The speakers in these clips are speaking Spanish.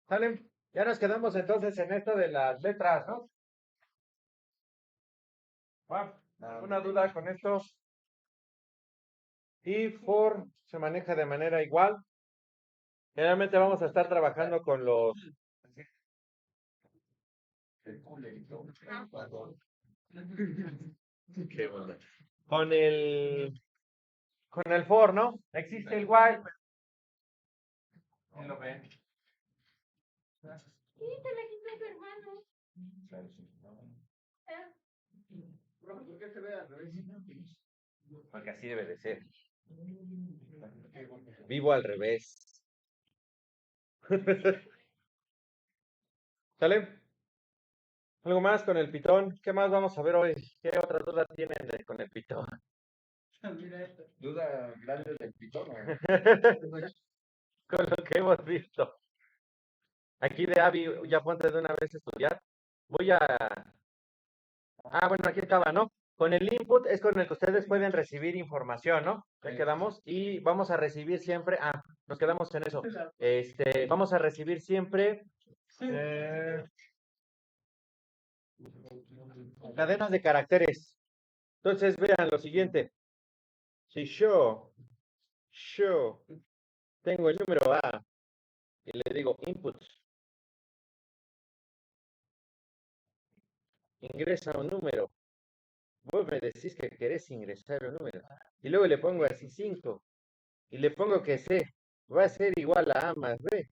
¿Sale? Ya nos quedamos entonces en esto de las letras, ¿no? ¿Alguna duda con esto? Y for se maneja de manera igual. Generalmente vamos a estar trabajando con los ¿Qué onda? con el for, ¿no? Existe el while. ¿Quién lo ve? Sí, te la quitó tu hermano. ¿Por qué se ve al revés? Porque así debe de ser. Vivo al revés. ¿Sale? ¿Algo más con el pitón? ¿Qué más vamos a ver hoy? ¿Qué otras dudas tienen con el pitón? Duda grande del pitón. Con lo que hemos visto. Aquí de Avi, ya ponte de una vez a estudiar. Voy a... bueno, aquí estaba, ¿no? Con el input es con el que ustedes pueden recibir información, ¿no? Ya quedamos. Y vamos a recibir siempre... nos quedamos en eso. Vamos a recibir siempre... cadenas de caracteres. Entonces, vean lo siguiente. Si yo tengo el número A y le digo input, ingresa un número. Vos me decís que querés ingresar un número. Y luego le pongo así 5. Y le pongo que C va a ser igual a A más B.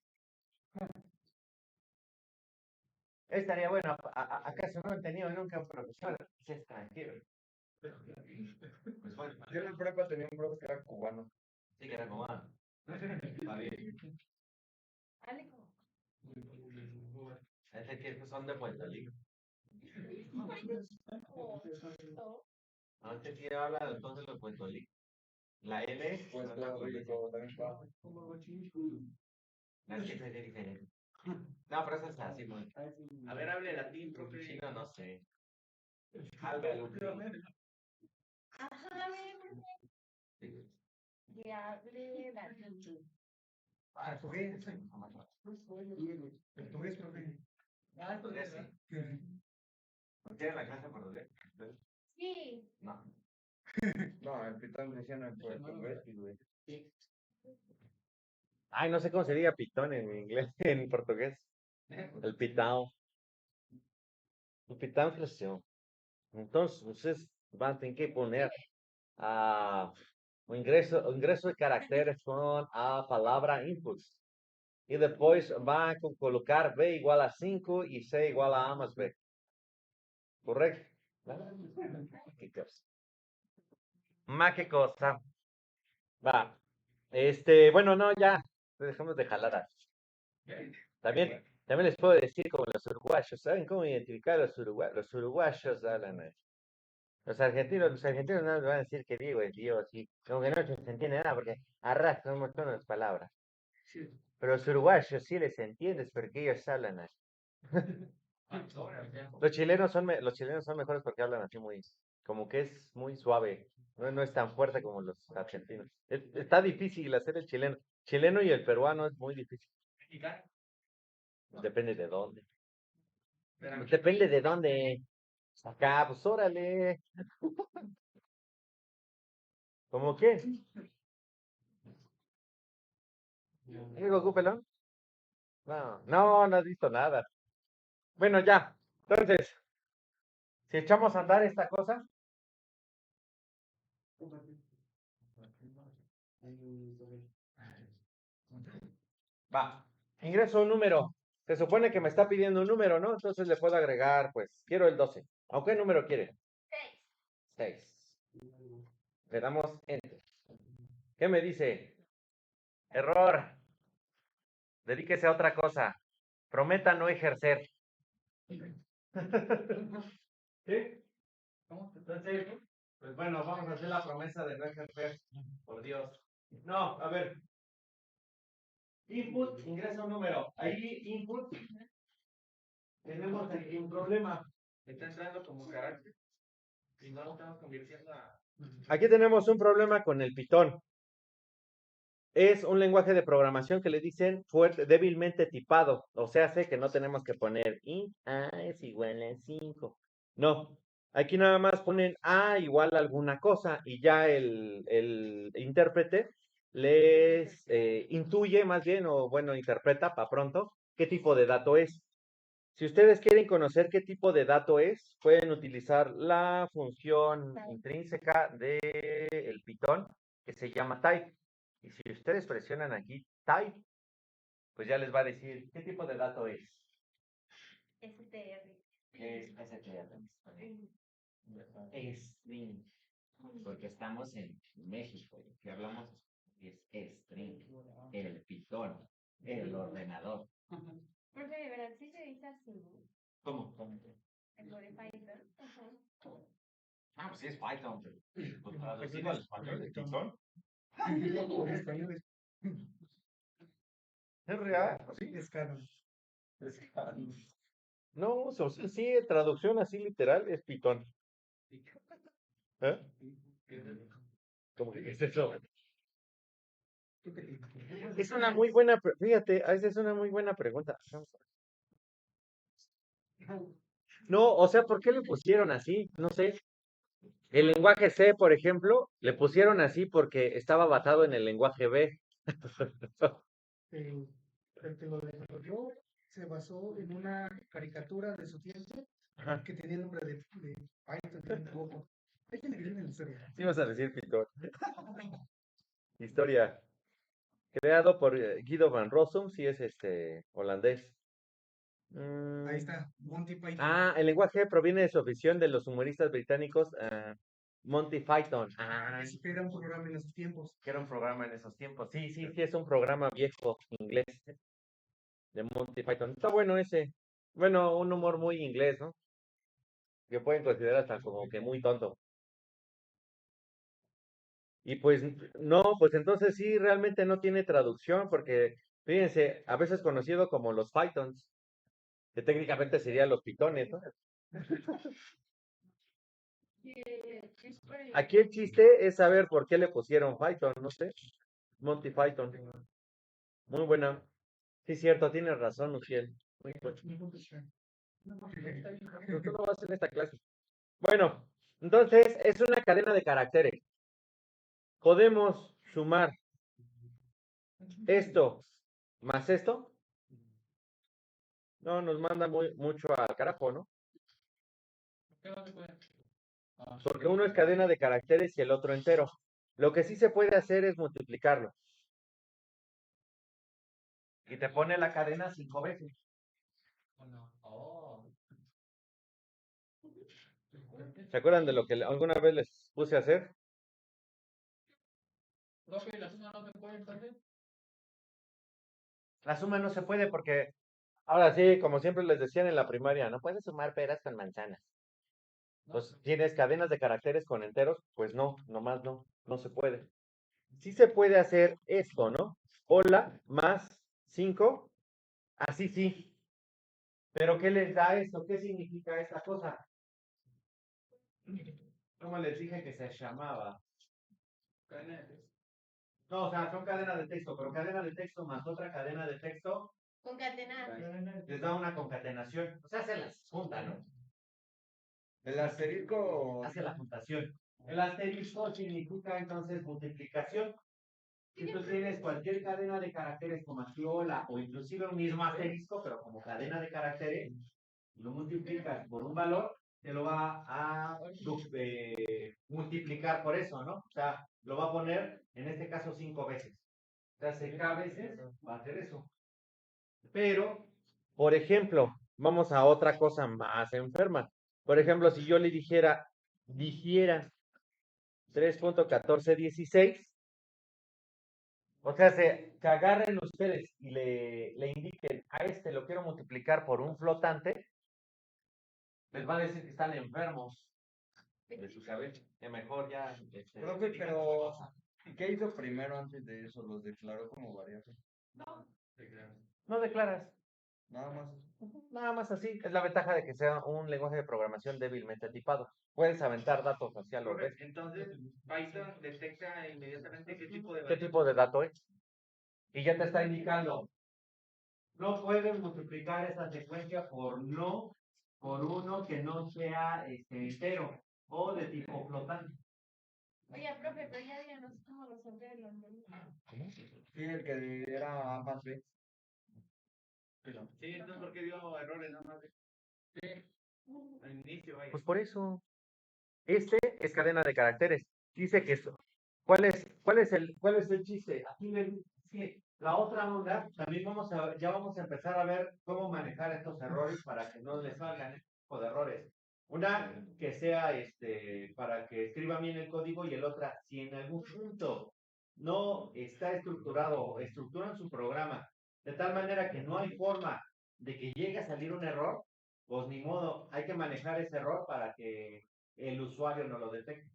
Estaría bueno. ¿Acaso no han tenido nunca un profesor que es extranjero? Pues bueno, Yo en la prepa tenía un profe que era cubano. sí que era cubano. Está bien. Es que son de Puerto Rico. Antes sí habla entonces de Puerto Rico. La L Pues no Puerto Rico también va. es que es diferente. No, pero eso es así, muy. A ver, hable latín, profe. Chino, no sé. Hable al Ajá, que hable latín. portugués. Portugués, profe. Portugués, sí. ¿No tienen la clase de portugués? Sí. No. No, el pitón decía en portugués, güey. Ay, no sé cómo se diga pitón en inglés, en portugués. El pitao. El pitao creció. Entonces, ustedes van a tener que poner o ingreso de caracteres con a palabra inputs. Y después va a colocar B igual a 5 y C igual a A más B. ¿Correcto? ¿Qué cosa? Ma, qué cosa. Va. Bueno, no, ya. Dejemos de jaladas. También les puedo decir como los uruguayos. ¿Saben cómo identificar a los uruguayos? Los uruguayos hablan así. Los argentinos no les van a decir que Diego es Dios, así. Como que no se entiende nada porque arrastran un montón de palabras. Pero los uruguayos sí les entiendes porque ellos hablan así. Los chilenos son mejores porque hablan así muy, como que es muy suave. No es tan fuerte como los argentinos. Está difícil hacer el chileno. Chileno y el peruano es muy difícil. Depende de dónde. Depende de dónde. Acá, pues órale. ¿Cómo qué? ¿Es Goku pelón? No has visto nada. Bueno, ya. Entonces, si echamos a andar esta cosa, va. Ingreso un número. Se supone que me está pidiendo un número, ¿no? Entonces le puedo agregar, pues, quiero el 12. ¿A qué número quiere? 6. Le damos Enter. ¿Qué me dice? Error. Dedíquese a otra cosa. Prometa no ejercer. ¿Sí? Entonces, pues bueno, vamos a hacer la promesa de no ejercer. Por Dios. No, a ver. Input, ingresa un número. Ahí, input, tenemos aquí un problema. Está entrando como carácter y no lo estamos convirtiendo a... Aquí tenemos un problema con el pitón. Es un lenguaje de programación que le dicen fuerte, débilmente tipado. O sea, sé que no tenemos que poner int a es igual a 5. No, aquí nada más ponen a igual a alguna cosa y ya el intérprete les intuye más bien, o bueno, interpreta para pronto qué tipo de dato es. Si ustedes quieren conocer qué tipo de dato es, pueden utilizar la función intrínseca del Python que se llama type. Y si ustedes presionan aquí type, pues ya les va a decir qué tipo de dato es. STR. Es STR. String. Porque estamos en México y que hablamos es string. El Python. El ordenador. Profe, de verdad, sí se dice así, ¿no? ¿Cómo? El de Python. Ajá. Ah, pues sí es Python. Pues traducido al español es Python. ¿Es real? Sí. Es canon. No, sí, traducción así literal es Python. ¿Eh? ¿Cómo que es eso? Es una muy buena, fíjate, esa es una muy buena pregunta. No, o sea, ¿por qué le pusieron así? No sé. El lenguaje C, por ejemplo, le pusieron así porque estaba basado en el lenguaje B. El que lo desarrolló se basó en una caricatura de su tiempo Ajá. que tenía el nombre de Python, si no me equivoco. Hay que leer en la historia. Sí vas a decir Python. Historia. Creado por Guido van Rossum, sí es holandés. Ahí está, Monty Python. Ah, el lenguaje proviene de su afición de los humoristas británicos Monty Python. Es que era un programa en esos tiempos. Que era un programa en esos tiempos. Sí, sí, sí, es un programa viejo inglés de Monty Python. Está bueno ese. Bueno, un humor muy inglés, ¿no? Que pueden considerar hasta como que muy tonto. Y pues no, pues entonces sí, realmente no tiene traducción porque, fíjense, a veces conocido como los Pythons, que técnicamente serían los pitones, ¿no? Aquí el chiste es saber por qué le pusieron Python, no sé. Monty Python. Muy buena. Sí, cierto, tienes razón, Uciel. Muy bueno. Pero tú no vas en esta clase. Bueno, entonces es una cadena de caracteres. Podemos sumar esto más esto. No, nos manda mucho al carajo, ¿no? Porque uno es cadena de caracteres y el otro entero. Lo que sí se puede hacer es multiplicarlo. Y te pone la cadena 5 veces. ¿Se acuerdan de lo que alguna vez les puse a hacer? La suma no se puede porque, ahora sí, como siempre les decían en la primaria, no puedes sumar peras con manzanas. Pues tienes cadenas de caracteres con enteros, pues no, nomás no, no se puede. Sí se puede hacer esto, ¿no? Hola más 5, así sí. Pero ¿qué les da esto? ¿Qué significa esta cosa? ¿Cómo les dije que se llamaba? No, o sea, son cadenas de texto, pero cadena de texto más otra cadena de texto Concatenar. les da una concatenación. O sea, se las junta, ¿no? El asterisco. Hace la juntación. El asterisco significa entonces multiplicación. Si tú tienes cualquier cadena de caracteres como Aciola o inclusive un mismo asterisco, pero como cadena de caracteres, lo multiplicas por un valor, te lo va a multiplicar por eso, ¿no? O sea, lo va a poner, en este caso, 5 veces. O sea, K veces va a hacer eso. Pero, por ejemplo, vamos a otra cosa más enferma. Por ejemplo, si yo le dijera 3.1416, o sea, se agarren ustedes y le indiquen a este lo quiero multiplicar por un flotante, les va a decir que están enfermos de su cabeza. Que mejor ya. Profe, pero ¿qué hizo primero antes de eso? ¿Los declaró como variables? No declaras. Nada más. Nada más así. Es la ventaja de que sea un lenguaje de programación débilmente tipado. Puedes aventar datos hacia lo ves. Entonces, Python detecta inmediatamente qué tipo de ¿Qué tipo de dato es? Y ya te está indicando, no puedes multiplicar esa secuencia por uno que no sea entero o de tipo flotante. Oye, profe, pero ya díganos cómo resolver los números. Sí, el que era A más B. Sí, entonces, ¿por qué dio errores nada más? Al inicio, vaya. Pues por eso. Este es cadena de caracteres. Dice que esto. ¿Cuál es el chiste? Aquí le dice la otra onda, también ya vamos a empezar a ver cómo manejar estos errores para que no les salgan este tipo de errores. Una que sea para que escriba bien el código y el otra, si en algún punto no está estructurado, estructuran su programa de tal manera que no hay forma de que llegue a salir un error, pues ni modo, hay que manejar ese error para que el usuario no lo detecte.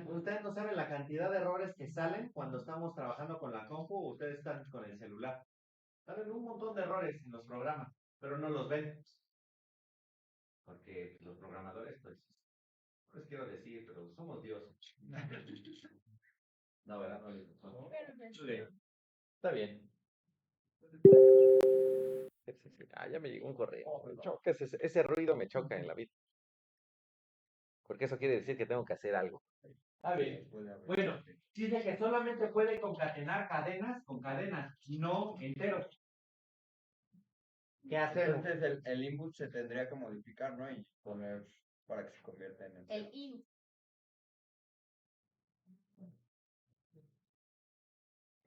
Ustedes no saben la cantidad de errores que salen cuando estamos trabajando con la compu o ustedes están con el celular. Salen un montón de errores en los programas, pero no los ven. Porque los programadores, pues, no les quiero decir, pero somos dioses. No, ¿verdad? No les gustó. Está bien. Ya me llegó un correo. Me choca, ese ruido me choca en la vida. Porque eso quiere decir que tengo que hacer algo. Está bien. Bueno, dice que solamente puede concatenar cadenas con cadenas, no enteros. ¿Qué hacemos? Entonces el input se tendría que modificar, ¿no? Y poner para que se convierta en entero. El int.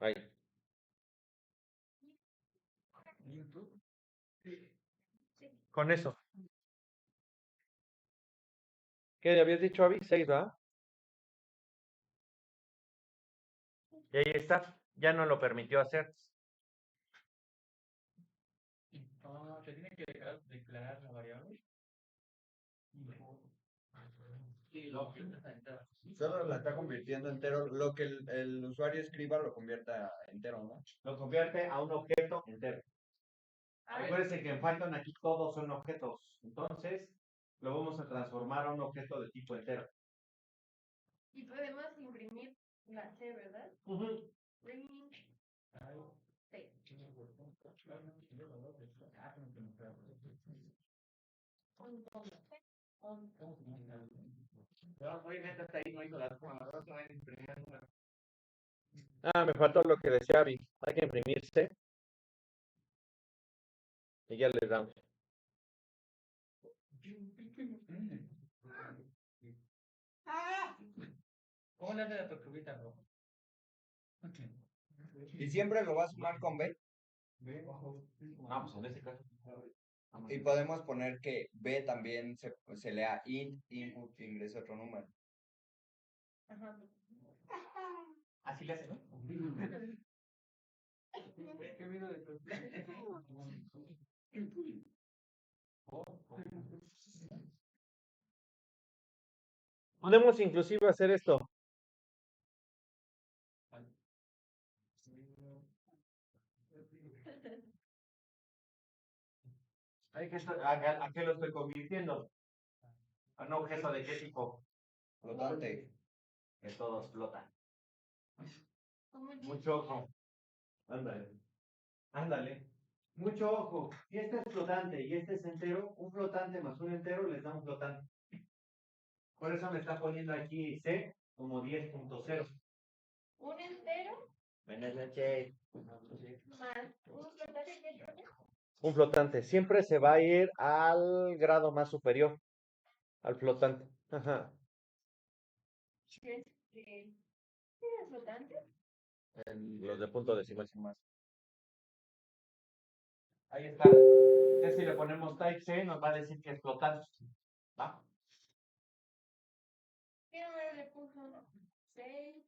Ahí. ¿Input? Con eso. ¿Qué habías dicho, Avi? 6, ¿verdad? Y ahí está. Ya no lo permitió hacer. No, se tiene que declarar la variable. Sí, lo Solo la está convirtiendo entero. Lo que el usuario escriba lo convierta entero, ¿no? Lo convierte a un objeto entero. Acuérdense que en Python aquí todos son objetos. Entonces, lo vamos a transformar a un objeto de tipo entero. Y podemos imprimir la C, ¿verdad? Print C. obviamente hasta ahí no hizo las formas, no van a imprimir una. Me faltó lo que decía Avi. Hay que imprimirse. Y ya les damos. ¿Cómo le hace la tortuguita roja? Y siempre lo va a sumar con B. Vamos, en ese caso. Y podemos poner que B también se lea int, input, ingrese otro número. Ajá. Así le hace, ¿no? ¿Qué miedo de tortuga? Podemos inclusive hacer esto. ¿A qué lo estoy convirtiendo? ¿A un objeto de qué tipo? Flotante. Que todos flotan. Como Mucho ojo. Ándale. Ándale. Mucho ojo. Si este es flotante y este es entero, un flotante más un entero les da un flotante. Por eso me está poniendo aquí C como 10.0. un entero Buenas noches. más un flotante que es Un flotante. Siempre se va a ir al grado más superior. Al flotante. Ajá. ¿qué es flotante? Los de punto decimal. Ahí está. Entonces, si le ponemos type C, nos va a decir que es flotante. ¿Va? ¿Qué número le puso? 6.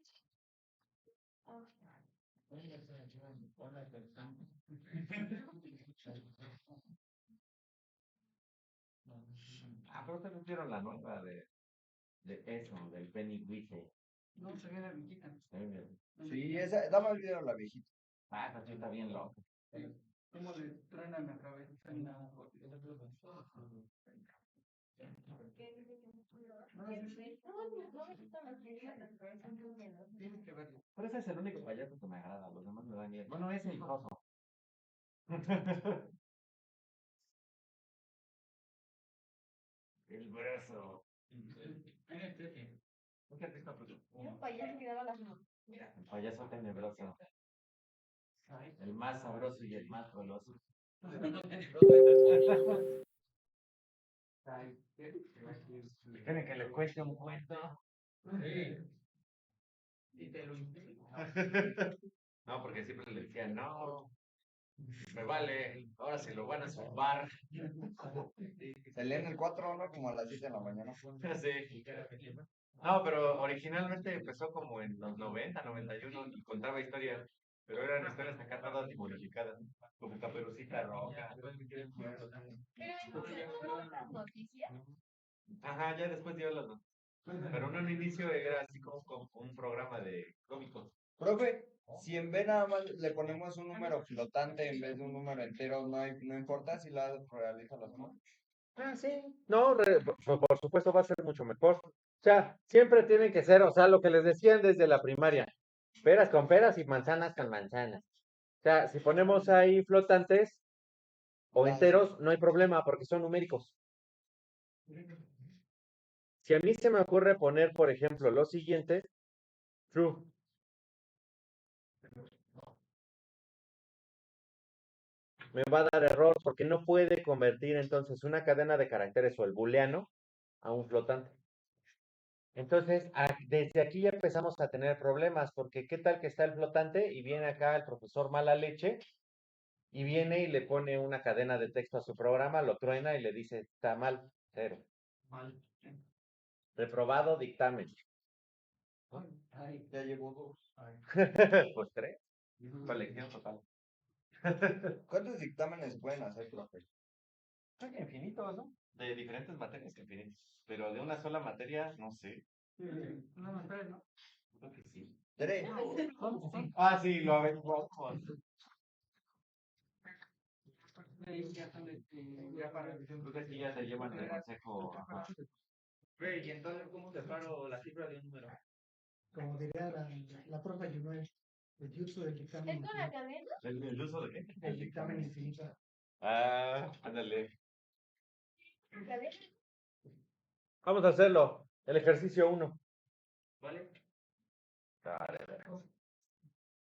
Pero ustedes vieron la nueva de eso, del Penny Whistle. No, se ve la viejita. Sí, esa, dame el video a la viejita. Esa sí está bien loca. ¿Cómo le truenan la cabeza? No me gustan los idiotas, pero son números. Tienes que verlo. Pero ese es el único payaso que me agrada, los demás me dan miedo. Bueno, ese y Coso. El brazo. Era un payaso que daba las manos. El payaso tenebroso. El más sabroso y el más goloso. ¿Quieren que le cuente un cuento? Y te lo imprimo. No, porque siempre le decía, no, me vale, ahora se lo van a zumbar. Salía en el 4, ¿no? Como a las 7 de la mañana. Sí. No, pero originalmente empezó como en los 90, 91 y contaba historias, pero eran historias acá todas modificadas, como Caperucita Roja. Pero ¿no las noticias? Ajá, ya después dio las notas. Pero en un inicio era así como un programa de cómicos. Profe, si en B nada más le ponemos un número flotante en vez de un número entero, no importa si la realiza la suma. Ah, sí. No, por supuesto va a ser mucho mejor. O sea, siempre tienen que ser, o sea, lo que les decían desde la primaria, peras con peras y manzanas con manzanas. O sea, si ponemos ahí flotantes o enteros, no hay problema porque son numéricos. Si a mí se me ocurre poner, por ejemplo, lo siguiente, true. Me va a dar error porque no puede convertir entonces una cadena de caracteres o el booleano a un flotante. Entonces, desde aquí ya empezamos a tener problemas, porque qué tal que está el flotante y viene acá el profesor mala leche y viene y le pone una cadena de texto a su programa, lo truena y le dice, está mal, 0. Reprobado dictamen. Ay, ya llevo 2. Pues 3. Colección total. ¿Cuántos dictámenes pueden hacer, profe? Creo que infinitos, ¿no? De diferentes materias infinitos. Pero de una sola materia, no sé. No, no, espera, ¿no? Creo que sí. 3. Ah, sí, lo averiguamos. Ya para Creo que sí ya se llevan el consejo. Ajá. Güey, y entonces, ¿cómo separo la cifra de un número? como diría la profe Junuel, el jutsu del dictamen ¿Es con la infinito. cadena? ¿El uso de qué? El dictamen infinito. Ah, ándale. ¿Cadena? Vamos a hacerlo. El ejercicio 1. ¿Vale?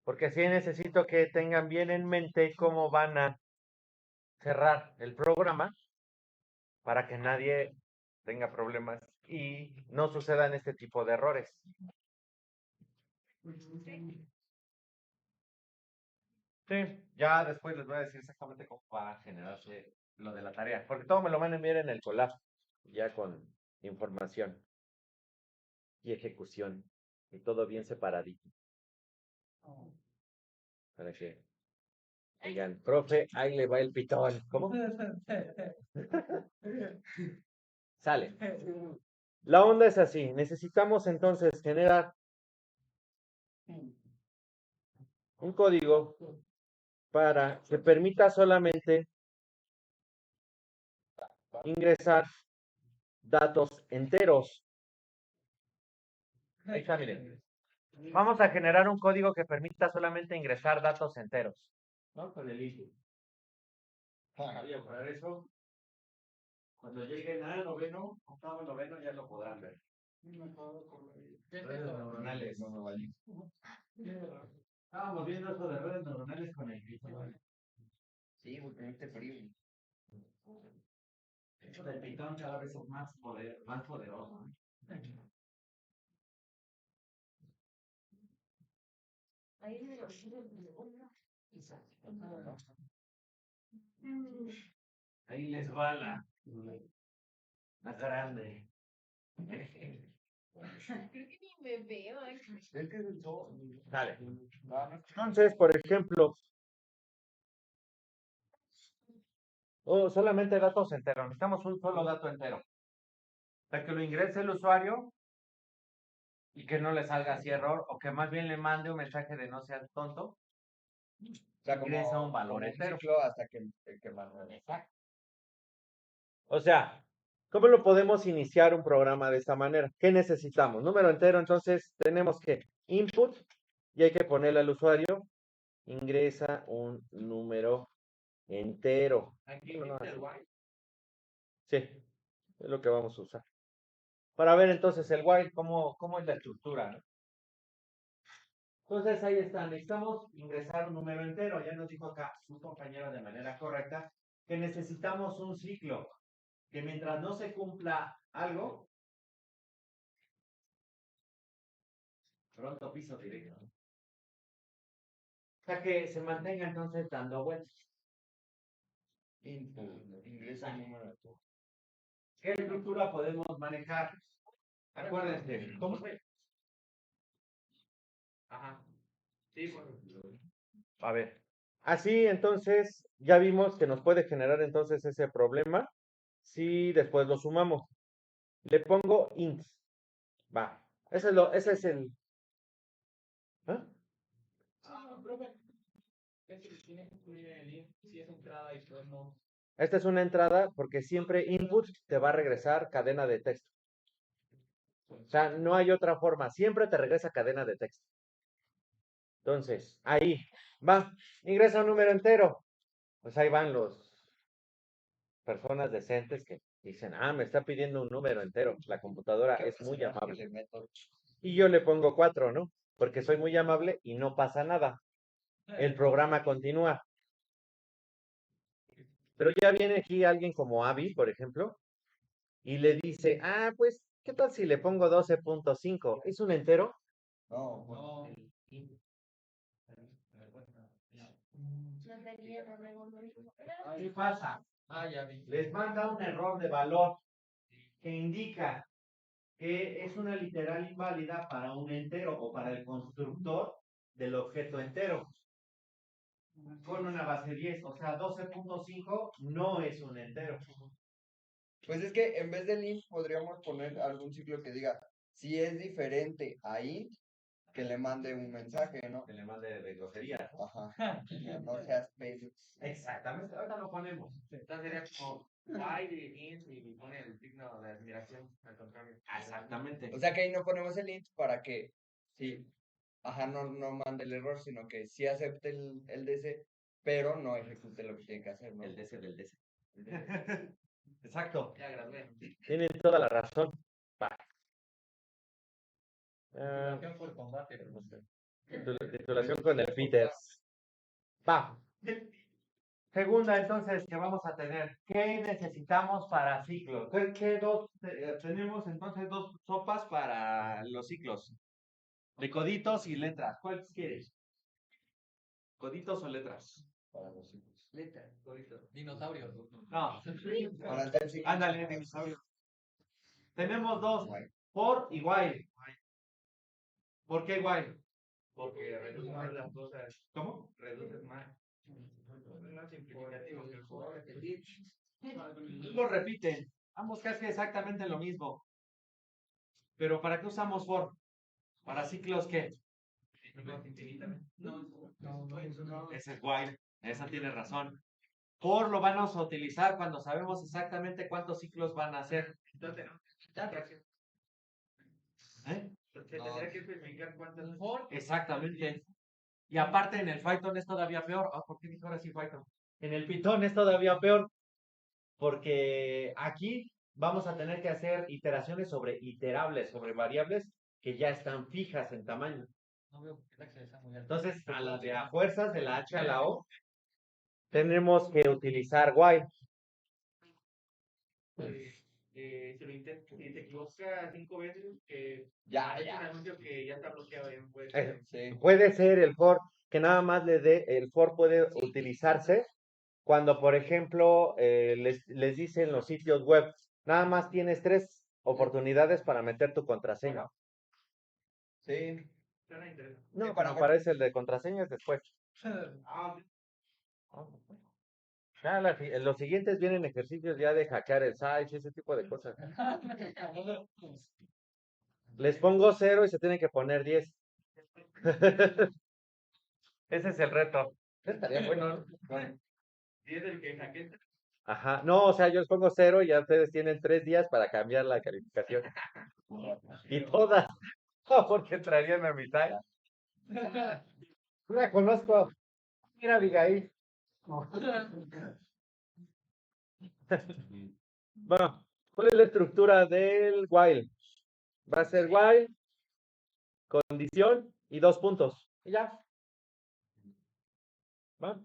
Porque sí necesito que tengan bien en mente cómo van a cerrar el programa para que nadie tenga problemas y no sucedan este tipo de errores. Sí, ya después les voy a decir exactamente cómo va a generarse lo de la tarea, porque todo me lo van a enviar en el collab, ya con información y ejecución, y todo bien separadito. Para que digan, profe, ahí le va el pitón. ¿Cómo? Sale. La onda es así. Necesitamos entonces generar un código para que permita solamente ingresar datos enteros. Ahí está, miren. Vamos a generar un código que permita solamente ingresar datos enteros. ¿No? Con el issue. Voy a poner eso. Cuando lleguen al noveno, octavo noveno, ya lo podrán ver. Redes neuronales. No me vale. Estábamos viendo eso de redes neuronales con el Python. Sí, porque este frío. Eso del Python cada vez es más poderoso. Ahí me lo Ahí les va la grande. Creo que ni me veo. Dale. Entonces, por ejemplo, solamente datos enteros. Necesitamos un solo dato entero. Para que lo ingrese el usuario y que no le salga así error, o que más bien le mande un mensaje de no seas tonto. O sea, Ingresa un valor como entero. ciclo hasta que manda. O sea, ¿Cómo lo podemos iniciar un programa de esta manera? ¿Qué necesitamos? Número entero, entonces tenemos que input y hay que ponerle al usuario, ingresa un número entero. Aquí No, no, dice el así. while. Sí, es lo que vamos a usar. Para ver entonces el while, cómo es la estructura, ¿no? Entonces ahí está, necesitamos ingresar un número entero. Ya nos dijo acá su compañero de manera correcta que necesitamos un ciclo, que mientras no se cumpla algo, pronto piso directo, ¿no? O sea que se mantenga entonces dando vueltas. Input, ingresa el número de tu. ¿Qué estructura podemos manejar? Acuérdense, ¿cómo fue? Ajá. Sí, pues. A ver. Así entonces ya vimos que nos puede generar entonces ese problema si después lo sumamos. Le pongo int. Va. Ese es el. ¿Ah? Ah, profe, es que tiene que incluir en el link si es entrada y después no. Esta es una entrada porque siempre input te va a regresar cadena de texto. O sea, no hay otra forma. Siempre te regresa cadena de texto. Entonces, ahí va. Ingresa un número entero. Pues ahí van los personas decentes que dicen, me está pidiendo un número entero. La computadora es muy amable. Y yo le pongo 4, ¿no? Porque soy muy amable y no pasa nada. El programa continúa. Pero ya viene aquí alguien como Abby, por ejemplo, y le dice, pues, ¿qué tal si le pongo 12.5? ¿Es un entero? No, No. No tenía no revolver. ¿Qué pasa? Ya vi. Les manda un error de valor que indica que es una literal inválida para un entero o para el constructor del objeto entero con una base 10, o sea, 12.5 no es un entero. pues es que en vez del int podríamos poner algún ciclo que diga, si es diferente a int, que le mande un mensaje, ¿no? Que le mande de grosería. Ajá. No seas peso. Exactamente, ahorita lo ponemos. Entonces sería como while y int y pone el signo de admiración al contrario. Exactamente. O sea que ahí no ponemos el int para que, sí, no mande el error, sino que sí acepte el DC, pero no ejecute lo que tiene que hacer, ¿no? El DC del DC. Exacto. Ya gradué. Tienen toda la razón. Va. Ah, Titulación por combate. titulación con el Peters. Va. Segunda, entonces, que vamos a tener. ¿Qué necesitamos para ciclos? ¿Qué dos? Tenemos entonces dos sopas para los ciclos. De coditos y letras. ¿Cuáles quieres? ¿Coditos o letras? Para los ciclos. Letra, correcto. Dinosaurios. No. Para hacer ciclos. Ándale, dinosaurio. Tenemos dos. Guay. For y while. ¿Por qué while? Porque reduce más las cosas. ¿Cómo? Reduces más. Más simplificativo que el jugador. Lo repiten. Ambos casi exactamente lo mismo. Pero ¿para qué usamos for? ¿Para ciclos qué? Infinitamente. Ese es while. Esa tiene razón. For lo vamos a utilizar cuando sabemos exactamente cuántos ciclos van a hacer. Entonces, no. ¿Eh? Se tendría que especificar cuántas For. Exactamente. Y aparte en el Python es todavía peor. ¿Por qué dijo ahora sí Python? En el Python es todavía peor. Porque aquí vamos a tener que hacer iteraciones sobre iterables, sobre variables que ya están fijas en tamaño. No veo que la accesa muy alta. Entonces, a las de a fuerzas, de la H a la O, tenemos que utilizar while. si te equivocas 5 veces, que Ya, es un ya. anuncio que ya está bloqueado en web. Sí. Puede ser el for, que nada más le dé, el for puede utilizarse cuando, por ejemplo, les dicen los sitios web, nada más tienes 3 oportunidades para meter tu contraseña. Sí. Suena interesante. No, Sí, pero aparece el de contraseñas después. Ah, Ya, los siguientes vienen ejercicios ya de hackear el site y ese tipo de cosas. Les pongo 0 y se tienen que poner 10. Ese es el reto. Estaría bueno, ¿no? si es el que hackea. Ajá, no, o sea, yo les pongo 0 y ya ustedes tienen 3 días para cambiar la calificación. Y todas, porque traerían a mitad. La conozco. Mira, Abigail. Bueno, ¿cuál es la estructura del while? Va a ser while, condición y 2 puntos. Y ya. ¿Va?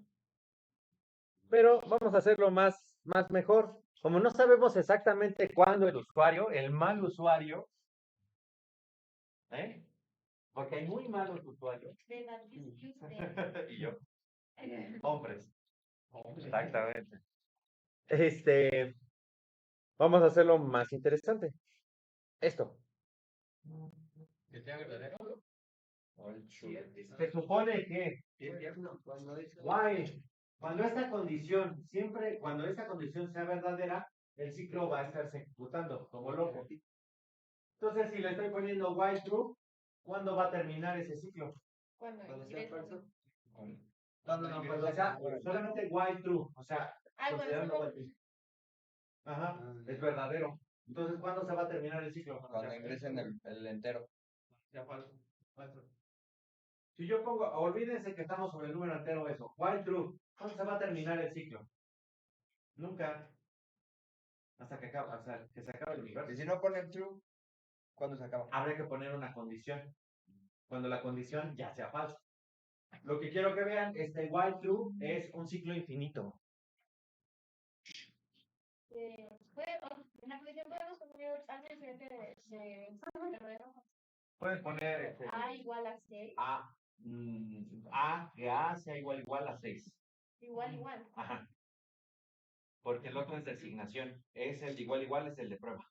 Pero vamos a hacerlo más mejor. Como no sabemos exactamente cuándo el usuario, el mal usuario, ¿eh? Porque hay muy malos usuarios. De la disquiste. Y yo, hombres. Exactamente. Este, vamos a hacerlo más interesante. Esto. Que sea verdadero. Se supone que while, cuando esta condición, siempre, cuando esta condición sea verdadera, el ciclo va a estarse ejecutando como loco. Entonces, si le estoy poniendo while true, ¿cuándo va a terminar ese ciclo? Cuando ingreso. No, cuando sea solamente while true, o sea, Ay, bueno, considerando solo. while true. Ajá, es verdadero. Entonces, ¿cuándo se va a terminar el ciclo? Cuando ingresen el entero. Ya falso. Falso. Si yo pongo, olvídense que estamos sobre el número entero eso, while true, ¿cuándo se va a terminar el ciclo? Nunca. Hasta que se acabe el universo. Y si no ponen true, ¿cuándo se acaba? Habría que poner una condición. Cuando la condición ya sea falsa. Lo que quiero que vean, este while true es un ciclo infinito. En la condición podemos poner algo diferente de verdadero. Pueden poner A igual a 6. que A sea igual a 6. Igual. Ajá. Porque el otro es de asignación. Es el de igual es el de prueba.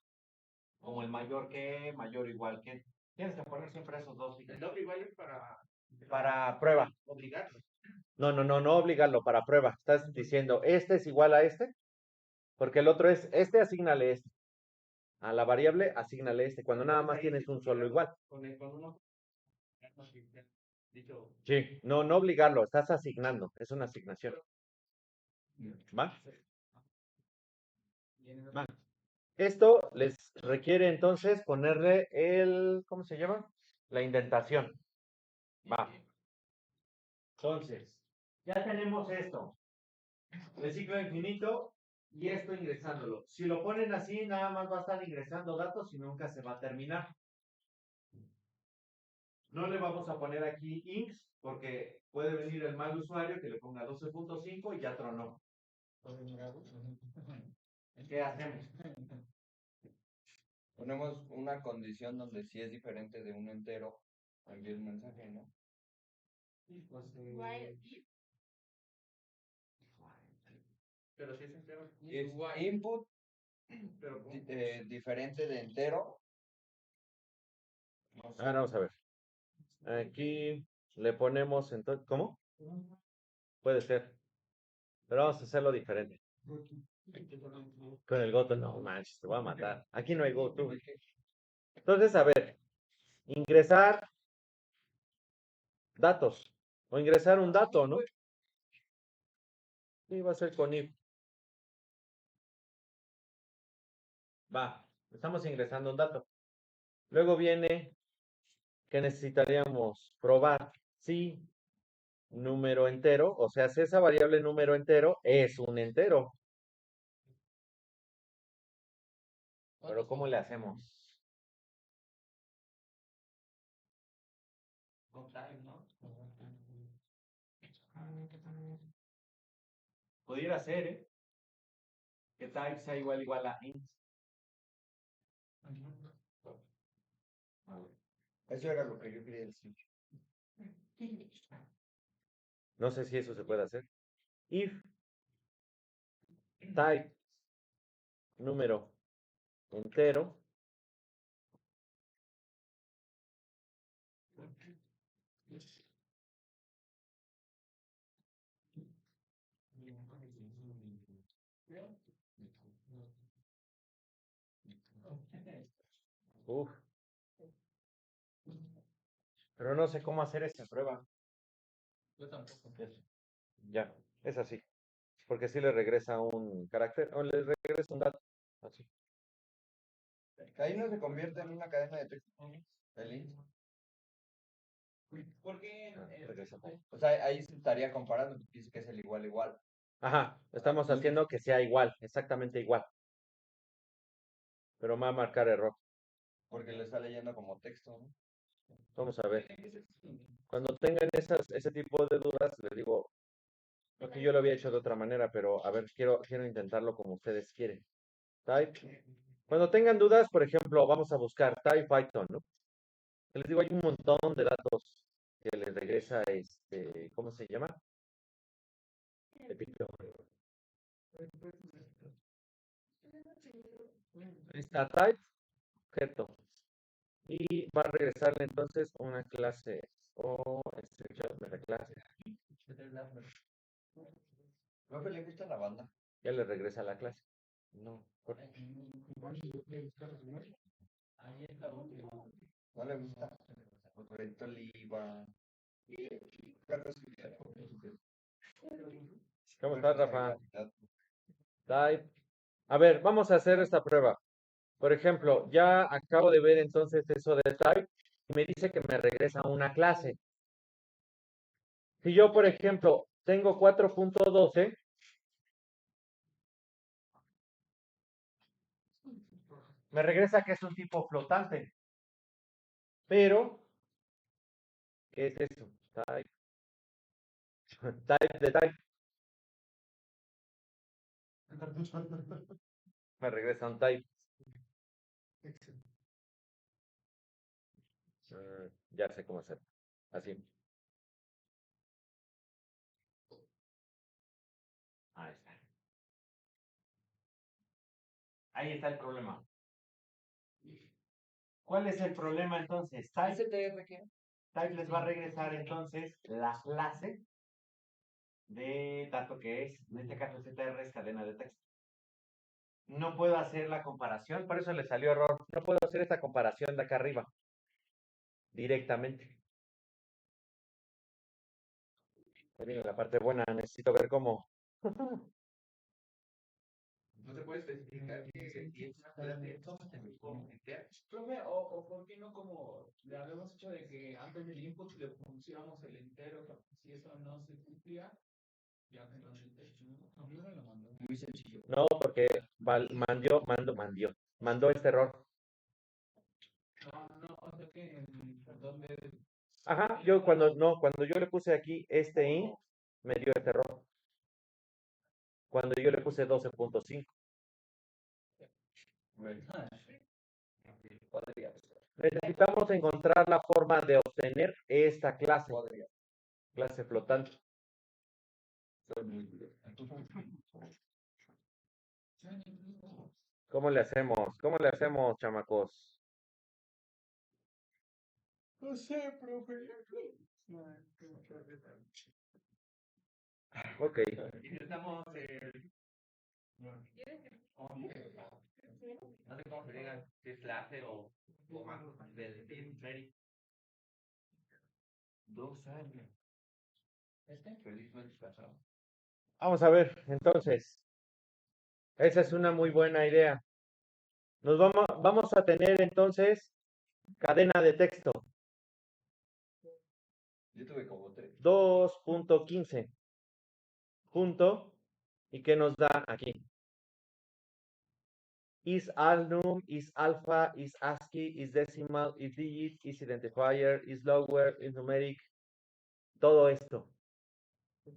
Como el mayor que, mayor o igual que. Tienes que poner siempre esos dos. El doble igual es Para prueba. obligarlo. No obligarlo para prueba. Estás diciendo, este es igual a este, porque el otro es, este asígnale este. A la variable, asígnale este, cuando nada más tienes un solo igual. Con uno. Dicho. Sí, no obligarlo, estás asignando, es una asignación. ¿Va? Va. Esto les requiere entonces ponerle ¿cómo se llama? La indentación. Va. Entonces, ya tenemos esto. El ciclo infinito y esto ingresándolo. Si lo ponen así, nada más va a estar ingresando datos y nunca se va a terminar. No le vamos a poner aquí inks porque puede venir el mal usuario que le ponga 12.5 y ya tronó. ¿Qué hacemos? Ponemos una condición donde si es diferente de un entero, envía un mensaje, ¿no? Pero si es entero. If input Pero diferente de entero. No sé. Ahora vamos a ver. Aquí le ponemos entonces, ¿cómo? Puede ser. Pero vamos a hacerlo diferente. Con el goto, no manches, te voy a matar. Aquí no hay goto. Entonces, a ver, ingresar datos. O ingresar un dato, ¿no? Sí, va a ser con if. Va, estamos ingresando un dato. Luego viene que necesitaríamos probar si número entero, o sea, si esa variable número entero es un entero. Pero ¿cómo le hacemos? Pudiera ser, ¿eh? Que type sea igual a int. Eso era lo que yo quería decir. No sé si eso se puede hacer. If type número entero uf. Pero no sé cómo hacer esta prueba. Yo tampoco. Ya, es así. porque sí le regresa un carácter, o le regresa un dato. Así. Ahí no se convierte en una cadena de texto. El int. Porque Regresa. O sea, ahí se estaría comparando, porque dice que es el igual igual. Ajá, estamos haciendo que sea igual, exactamente igual. Pero va a marcar error. Porque le está leyendo como texto, ¿no? Vamos a ver. Cuando tengan ese tipo de dudas, les digo, porque yo lo había hecho de otra manera, pero a ver, quiero intentarlo como ustedes quieren. Type. Cuando tengan dudas, por ejemplo, vamos a buscar type Python, ¿no? Les digo, hay un montón de datos que les regresa ¿cómo se llama? Repito. Ahí está type, objeto. Y va a regresarle entonces una clase o de la clase. Profe, ¿le gusta la banda? Ya le regresa a la clase. No, ¿No le gusta? Proyecto Liva. ¿cómo estás, Rafa? Type. A ver, vamos a hacer esta prueba. Por ejemplo, ya acabo de ver entonces eso de type y me dice que me regresa una clase. Si yo, por ejemplo, tengo 4.12, me regresa que es un tipo flotante. Pero, ¿qué es eso? Type. Type de type. Me regresa un type. Ya sé cómo hacer. Así. Ahí está. Ahí está el problema. ¿Cuál es el problema entonces? Type les va a regresar entonces la clase de dato que es, en este caso CTR es cadena de texto. No puedo hacer la comparación, por eso le salió error. No puedo hacer esta comparación de acá arriba directamente. Ahí viene la parte buena, necesito ver cómo. No se puede especificar que si es una clase como entera. profe, o por qué no como le habíamos hecho de que antes del input le pusiéramos el entero, si eso no se cumplía, ya que no el texto, a mí me lo mandó. Muy sencillo. No, porque mandó este error. No, o sea que donde Ajá, cuando yo le puse aquí este int, me dio este error. Cuando yo le puse 12.5. Necesitamos encontrar la forma de obtener esta clase. Clase flotante. ¿Cómo le hacemos? ¿Cómo le hacemos, chamacos? No sé, profe. Ok. Intentamos no sé cómo se diga, si es clase o más del team ready. 2 años. Felizmente pasado. Vamos a ver, entonces. Esa es una muy buena idea. Vamos a tener entonces cadena de texto. Yo tuve como 3. 2.15. Punto. ¿Y qué nos da aquí? Is alnum, is alpha, is ASCII, is decimal, is digit, is identifier, is lower, is numeric. Todo esto.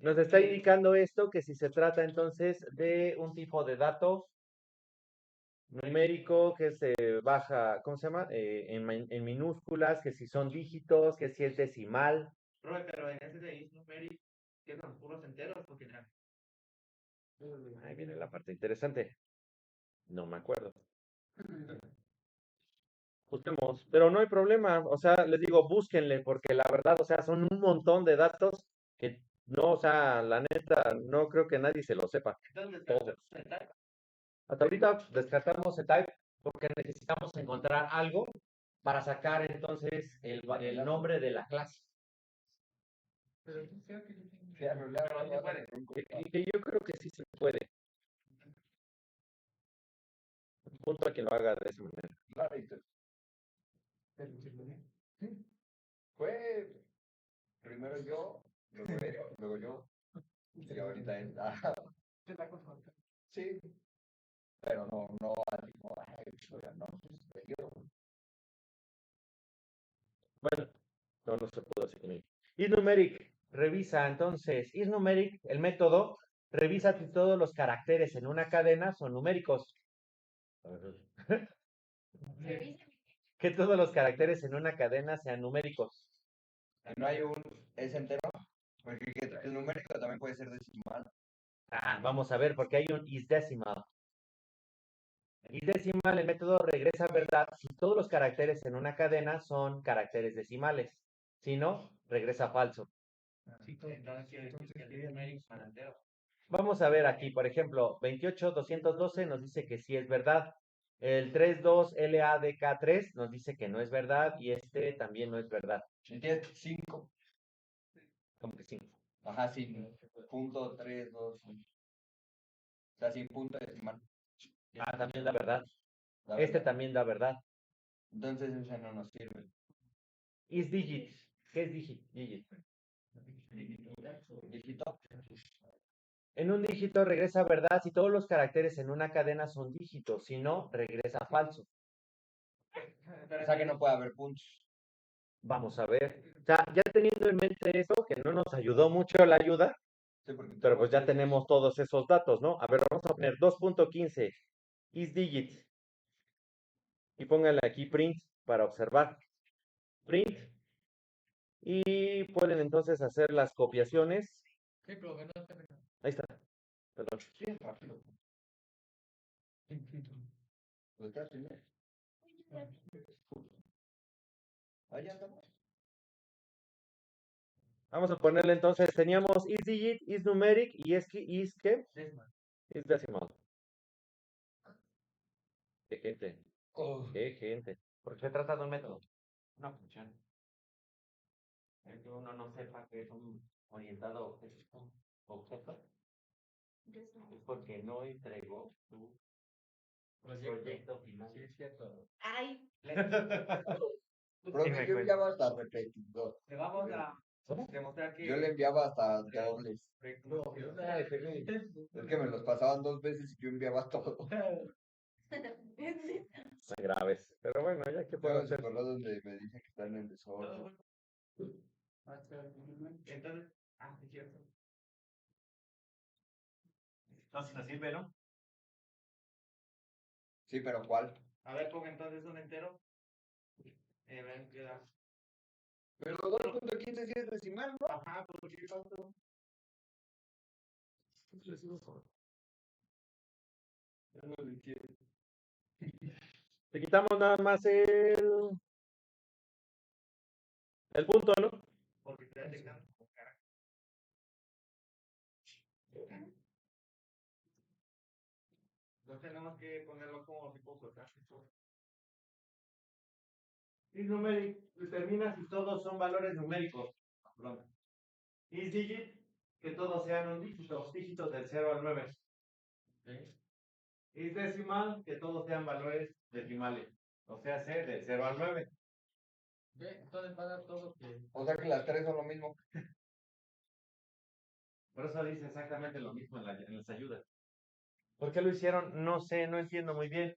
Nos está indicando esto que si se trata entonces de un tipo de dato numérico que se baja, ¿cómo se llama? En minúsculas, que si son dígitos, que si es decimal. Profe, pero en ese de is numeric, ¿qué son puros enteros o general? Ahí viene la parte interesante. No me acuerdo. Busquemos, pero no hay problema. O sea, les digo, búsquenle, porque la verdad, o sea, son un montón de datos que no, o sea, la neta, no creo que nadie se lo sepa. Entonces, Todos. Hasta ahorita descartamos el type porque necesitamos encontrar algo para sacar entonces el nombre de la clase. Pero sí creo que yo tengo. Sí, a lo largo Pero sí va a puede. ser un Y que yo creo que sí se puede. Punto a quien lo haga de esa manera. clarito. Fue primero yo, luego él, luego yo, y ahorita él. Ajá, Te la consulta. sí, pero no así como, ay, oiga, no, pues, yo. Bueno, no se pudo así. Isnumeric, revisa entonces. Isnumeric, el método, revisa si todos los caracteres en una cadena son numéricos. Revisa. Que todos los caracteres en una cadena sean numéricos. No hay un es entero, porque el numérico también puede ser decimal. Vamos a ver, porque hay un isdecimal. Isdecimal, el método regresa a verdad si todos los caracteres en una cadena son caracteres decimales. Si no, regresa falso. Entonces quiere decir que el isnumérico es entero. Vamos a ver aquí, por ejemplo, 28212 nos dice que sí es verdad. El 32LADK3 nos dice que no es verdad y este también no es verdad. Si tienes 5, Como que sí. ajá, sí, punto 3, 2, 1. O sea, sin punto decimal. También da verdad. la Este verdad. también da verdad. Entonces ese no nos sirve. Is digit. ¿Qué es digit? Digit. Dígito. En un dígito regresa verdad si todos los caracteres en una cadena son dígitos, si no, regresa falso. O sea que no puede haber puntos. Vamos a ver. O sea, ya teniendo en mente eso, que no nos ayudó mucho la ayuda, Sí, porque pero pues ya tenemos todos esos datos, ¿no? A ver, vamos a poner 2.15 is digit y póngale aquí print para observar. Print y pueden entonces hacer las copiaciones. Sí, pero que no te Ahí está. Perdón. sí, es rápido. Pues está primero. Ahí andamos. Vamos a ponerle entonces, teníamos is digit, is numeric y es que is ¿qué? Is decimal. Qué gente, qué gente. Porque se trata de un método, una función. El que uno no sepa que es un orientado a objeto, es porque no entregó su proyecto final. Sí, es cierto. Ay, Profe, yo enviaba hasta repetidor. Le vamos a demostrar que Yo le enviaba hasta dobles. no, Es que me los pasaban 2 veces y yo enviaba todo. Son graves. Pero bueno, ya que puedo Luego se hacer. acordó donde me dice que están en desorden. entonces, es cierto. Entonces nos sirve, ¿no? Sí, pero ¿cuál? A ver, ponga entonces un entero. Ven, queda. Pero 2.15 sí es decimal, ¿no? Ajá, pues sí, falso. Ya no lo entiendo. Le quitamos nada más el punto, ¿no? Porque está detectando como cara. Entonces tenemos que ponerlo como tipo sortástico. Is numeric determina si todos son valores numéricos. Perdón. Is digit, que todos sean un dígito, dígitos del 0 al 9. Is decimal, que todos sean valores decimales. O sea, del 0 al 9. Entonces va a dar todo que. O sea que las 3 son lo mismo. Por eso dice exactamente lo mismo en las ayudas. ¿Por qué lo hicieron? No sé, no entiendo muy bien.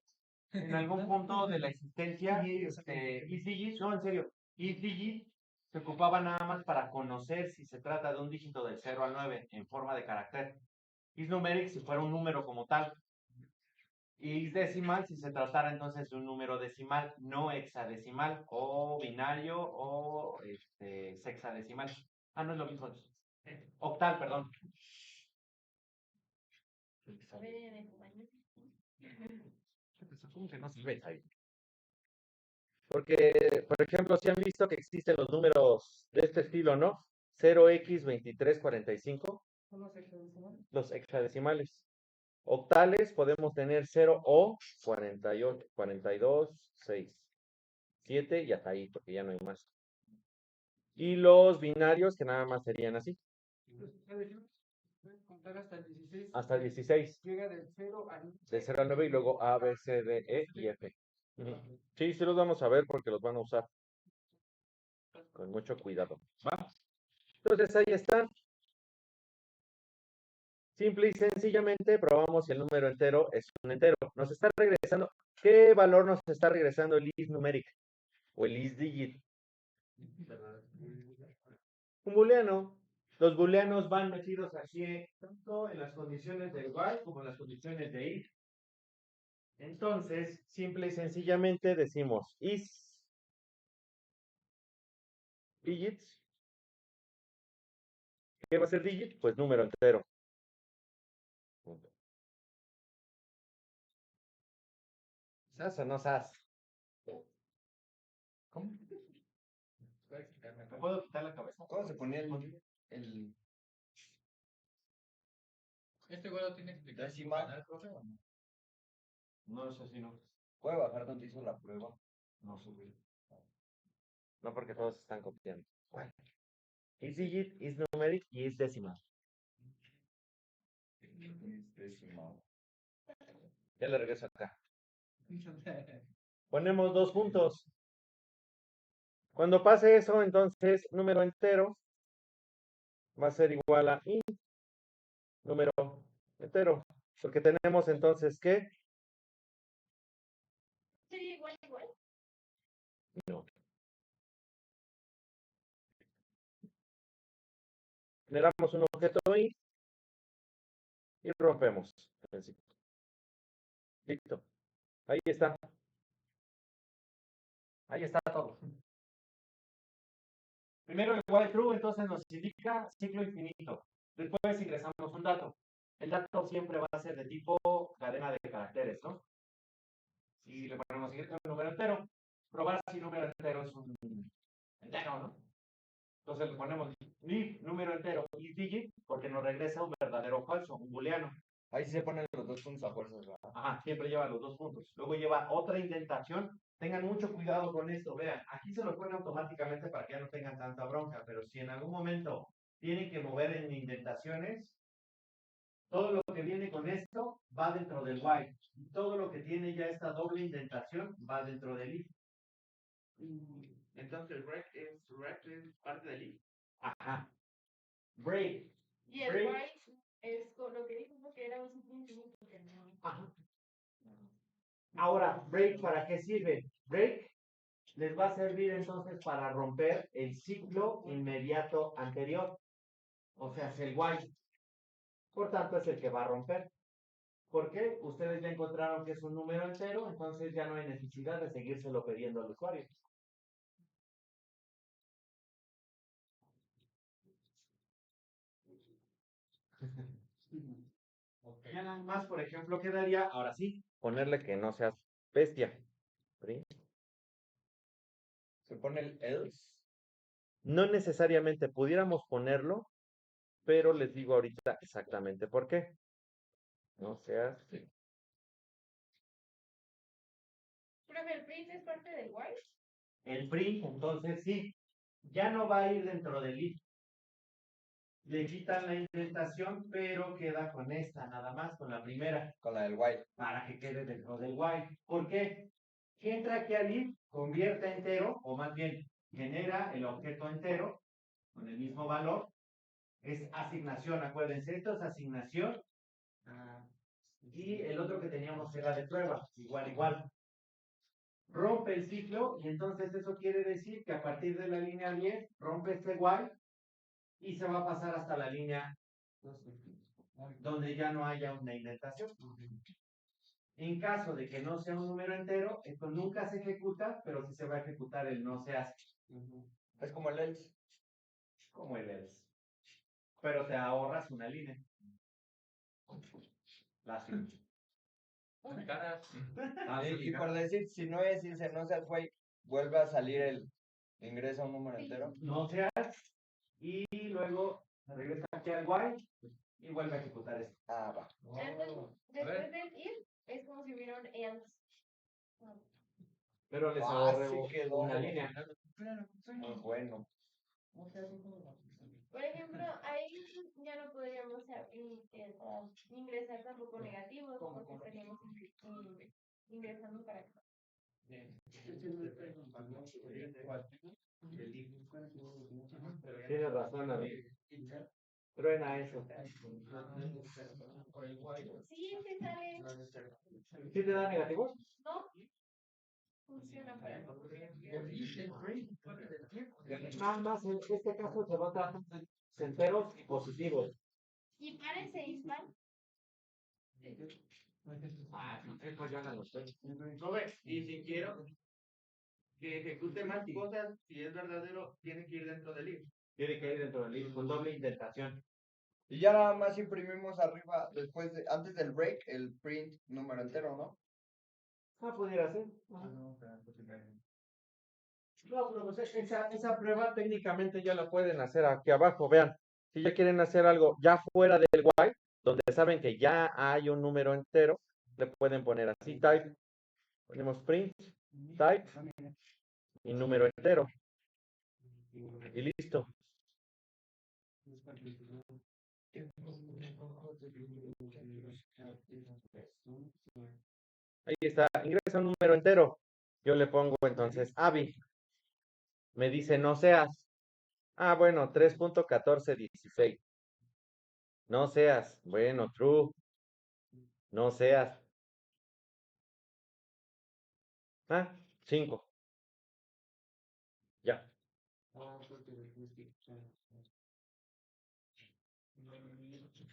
En algún punto de la existencia, isdigit, no, en serio, isdigit se ocupaba nada más para conocer si se trata de un dígito del 0 al 9 en forma de carácter. Isnumeric si fuera un número como tal. Y decimal si se tratara entonces de un número decimal, no hexadecimal, o binario, o sexadecimal. No es lo mismo. Octal, perdón. a ver, en el baño. ¿Cómo que no sirve ahí? Porque, por ejemplo, si han visto que existen los números de este estilo, ¿no? 0x2345, ¿Son los hexadecimales? los hexadecimales. Octales podemos tener 0 o 48, 42, 6, 7 y hasta ahí, porque ya no hay más. Y los binarios que nada más serían así, Contar hasta el 16. hasta 16. Llega del 0 al De 0 a 9 y luego A, B, C, D, E y F. Ujú. Sí, sí los vamos a ver porque los van a usar con mucho cuidado. ¿Va? Entonces ahí están. Simple y sencillamente probamos si el número entero es un entero. Nos está regresando. ¿Qué valor nos está regresando el is numeric o el is digit? Un booleano. Los booleanos van metidos aquí tanto en las condiciones de while como en las condiciones de if. Entonces, simple y sencillamente decimos is digits. ¿Qué va a ser digit? Pues número entero. Punto. ¿Sas o no sas? ¿Cómo? ¿Me puedo quitar la cabeza? ¿Cómo se ponía el Este güey lo tiene que explicar. decimal? No, eso sí no. ¿Puede bajar donde hizo la prueba? No subir. No, porque todos están copiando. Bueno. Is digit, is numeric y is decimal. Decimal. Ya le regreso acá. Ponemos 2 puntos. Cuando pase eso, entonces número entero va a ser igual a i número entero. Porque tenemos entonces que Sí, igual, igual. no. Generamos un objeto i y rompemos el ciclo. Listo. Ahí está. Ahí está todo. Primero el while true, entonces nos indica ciclo infinito. Después ingresamos un dato. El dato siempre va a ser de tipo cadena de caracteres, ¿no? Y le ponemos un número entero. Probar si número entero es un entero, ¿no? Entonces le ponemos if número entero is digit porque nos regresa un verdadero o falso, un booleano. Ahí sí se ponen los dos puntos a fuerzas, ¿verdad? Ajá, siempre lleva los 2 puntos. Luego lleva otra indentación. Tengan mucho cuidado con esto. Vean, aquí se lo pone automáticamente para que ya no tengan tanta bronca, pero si en algún momento tienen que mover en indentaciones, todo lo que viene con esto va dentro del while. Y todo lo que tiene ya esta doble indentación va dentro del if. Entonces, rect es parte del if. Ajá. Break. Y el Break. white es con lo que dijo porque era un ciclo infinito que no. Ajá. Ahora, break, ¿para qué sirve? Break les va a servir entonces para romper el ciclo inmediato anterior. O sea, es el while. Por tanto, es el que va a romper. ¿Por qué? Ustedes ya encontraron que es un número entero, entonces ya no hay necesidad de seguírselo pidiendo al usuario. Ya nada más, por ejemplo, quedaría, ahora sí, ponerle que no seas bestia. ¿Sí? Se pone el else. No necesariamente pudiéramos ponerlo, pero les digo ahorita exactamente por qué. No seas. Profe, ¿el print es parte del white? El print, entonces sí, ya no va a ir dentro del if. Le quitan la indentación, pero queda con esta, nada más, con la primera, Con la del white. para que quede dentro del while. ¿Por qué? Entra aquí al if, convierte a entero, o más bien, genera el objeto entero, con el mismo valor. Es asignación, acuérdense, esto es asignación. Y el otro que teníamos era de prueba, igual, igual. Rompe el ciclo y entonces eso quiere decir que a partir de la línea 10 rompe este while y se va a pasar hasta la línea donde ya no haya una indentación. En caso de que no sea un número entero, esto nunca se ejecuta, pero sí se va a ejecutar el no se hace. Es como el else. Como el else. Pero te ahorras una línea. Lástima. Y por decir, si no es irse, no se fue, vuelve a salir el ingresa un número entero. No se hace. Y luego se regresa aquí al while y vuelve a ejecutar esto. Ah, va. Entonces, después del if, es como si hubiera un else. Pero les Ah, ahorré sí quedó. una línea. Muy bueno. Por ejemplo, ahí ya no podríamos ingresar tampoco negativos, porque estaríamos ingresando para acá. Tienes razón, David. Truena eso. Sí, sí sale. ¿Sí te da negativos? No funciona para mí. Nada más en este caso se va a tratar de enteros y positivos. Y parece impar. Ah, pues ya la noté. Joven, y si quiero que ejecute más cosas, si es verdadero, tiene que ir dentro del if. Tiene que ir dentro del libro con doble indentación. Y ya nada más imprimimos arriba, antes del break, el print número entero, ¿no? Ah, pudiera ser. Ajá. No, pero pues esa prueba técnicamente ya la pueden hacer aquí abajo. Vean, si ya quieren hacer algo ya fuera del while, donde saben que ya hay un número entero, le pueden poner así type. Ponemos print, type y número entero. Y listo. Ahí está, ingresa un número entero. Yo le pongo entonces Avi. Me dice no seas. Ah, bueno, 3.1416. No seas. Bueno, true. No seas. Ah, 5. Ya.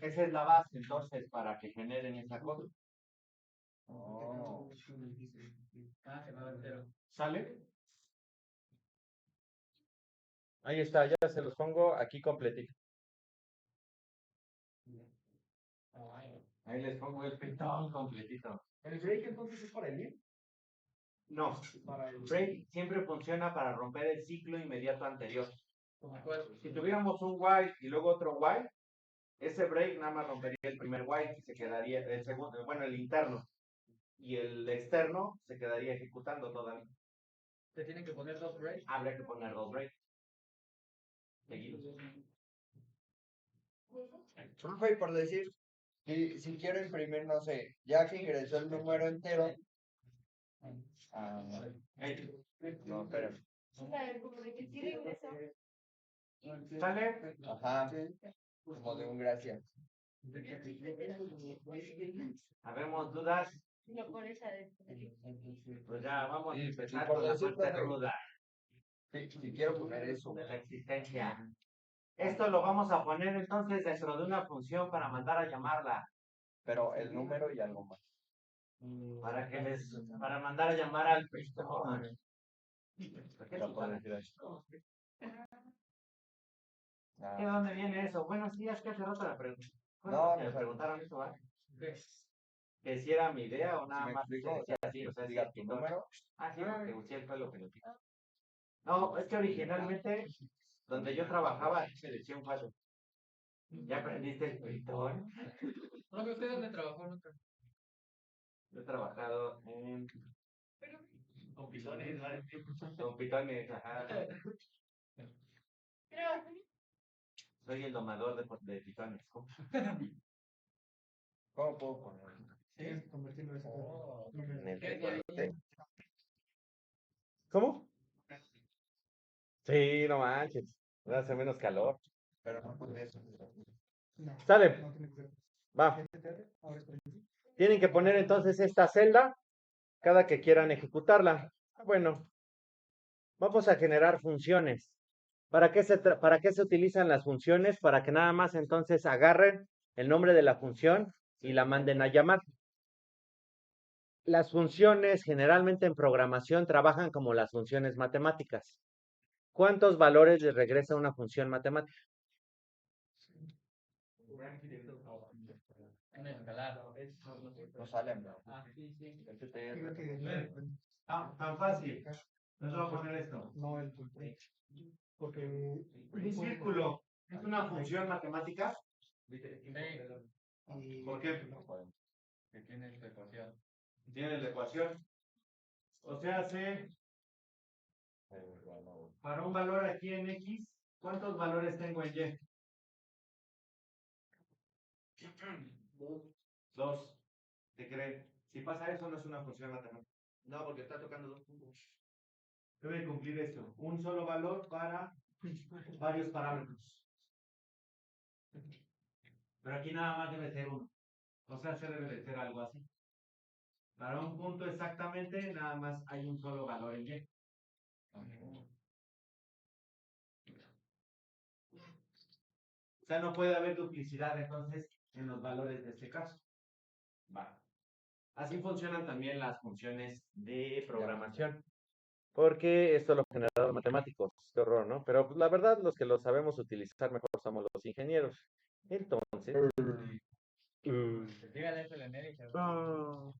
Esa es la base, entonces, para que generen esa cosa. Oh. ¿Sale? Ahí está, ya se los pongo aquí completito. Ahí les pongo el pintón completito. ¿El break entonces es para el if? No, break siempre funciona para romper el ciclo inmediato anterior. Si tuviéramos un while y luego otro while, ese break nada más rompería el primer while y se quedaría el segundo, bueno, el interno. Y el externo se quedaría ejecutando todavía. ¿Se tienen que poner dos breaks? Habría que poner dos breaks. Seguidos. Profe, por decir, si quiero imprimir, no sé, ya que ingresó el número entero. No, espera. Como de que sí regresó. ¿Sale? Ajá. Como de un gracias. ¿Habemos dudas? Lo pones a Pues ya vamos a Sí, empezar por con la decir, parte profe. ruda Si quiero poner eso. de la existencia. Esto lo vamos a poner entonces dentro de una función para mandar a llamarla. Pero el número y algo más. Para mandar a llamar al pistón. Para poder decir eso. ¿De dónde viene eso? Buenos días, que hace rato la pregunta. No, me no, preguntaron eso, ¿vale? Que si era mi idea o nada me más se explico, decía así, o sea, diga si tu el número. Ah, sí, porque usted fue lo que lo quitó. No, es que originalmente, donde yo trabajaba, se decía un paso. ¿Ya aprendiste el pitón? No, ¿usted dónde trabajó nunca? Yo he trabajado en... Con pisones, ¿vale? Con pitones, ajá. Soy el domador de pitones. ¿Cómo puedo poner? Sí, convertirlo en En el tecolote. ¿Cómo? Sí, no manches. Hace menos calor. Pero no puede eso. Sale. No tiene que ser. Va. Ahora es por aquí. Tienen que poner entonces esta celda cada que quieran ejecutarla. Bueno, vamos a generar funciones. ¿Para qué se utilizan las funciones? Para que nada más entonces agarren el nombre de la función y la manden a llamar. Las funciones generalmente en programación trabajan como las funciones matemáticas. ¿Cuántos valores les regresa una función matemática? En escalar. No salen, ¿no? Creo que Tan fácil. Les voy a poner esto. no el porque Un círculo es una función matemática. y ¿Por qué? que tiene esta ecuación. Tiene la ecuación. O sea, para un valor aquí en X, ¿Cuántos valores tengo en Y? 2. ¿Te cree? Si pasa eso, no es una función matemática. No, porque está tocando dos puntos. Debe cumplir esto. Un solo valor para varios parámetros. Pero aquí nada más debe ser uno. O sea, se debe de ser algo así. Para un punto exactamente, nada más hay un solo valor en Y. O sea, no puede haber duplicidad entonces en los valores de este caso. Va. Así funcionan también las funciones de programación. Porque esto lo generaron los matemáticos. Qué horror, ¿no? Pero pues, la verdad, los que lo sabemos utilizar mejor somos los ingenieros. Entonces. Dígale eso a la América. Ah,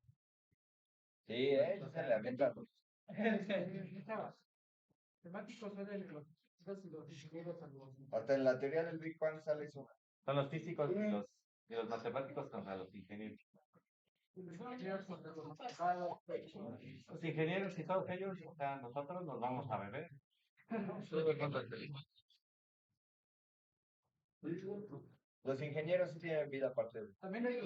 Sí, eso se le avienta. Temáticos son los ingenieros a los. Hasta en la teoría del Big Bang sale eso. son los físicos y los matemáticos contra los ingenieros. Los ingenieros y todos ellos, o sea, nosotros nos vamos a beber. Los ingenieros sí tienen vida aparte. También hay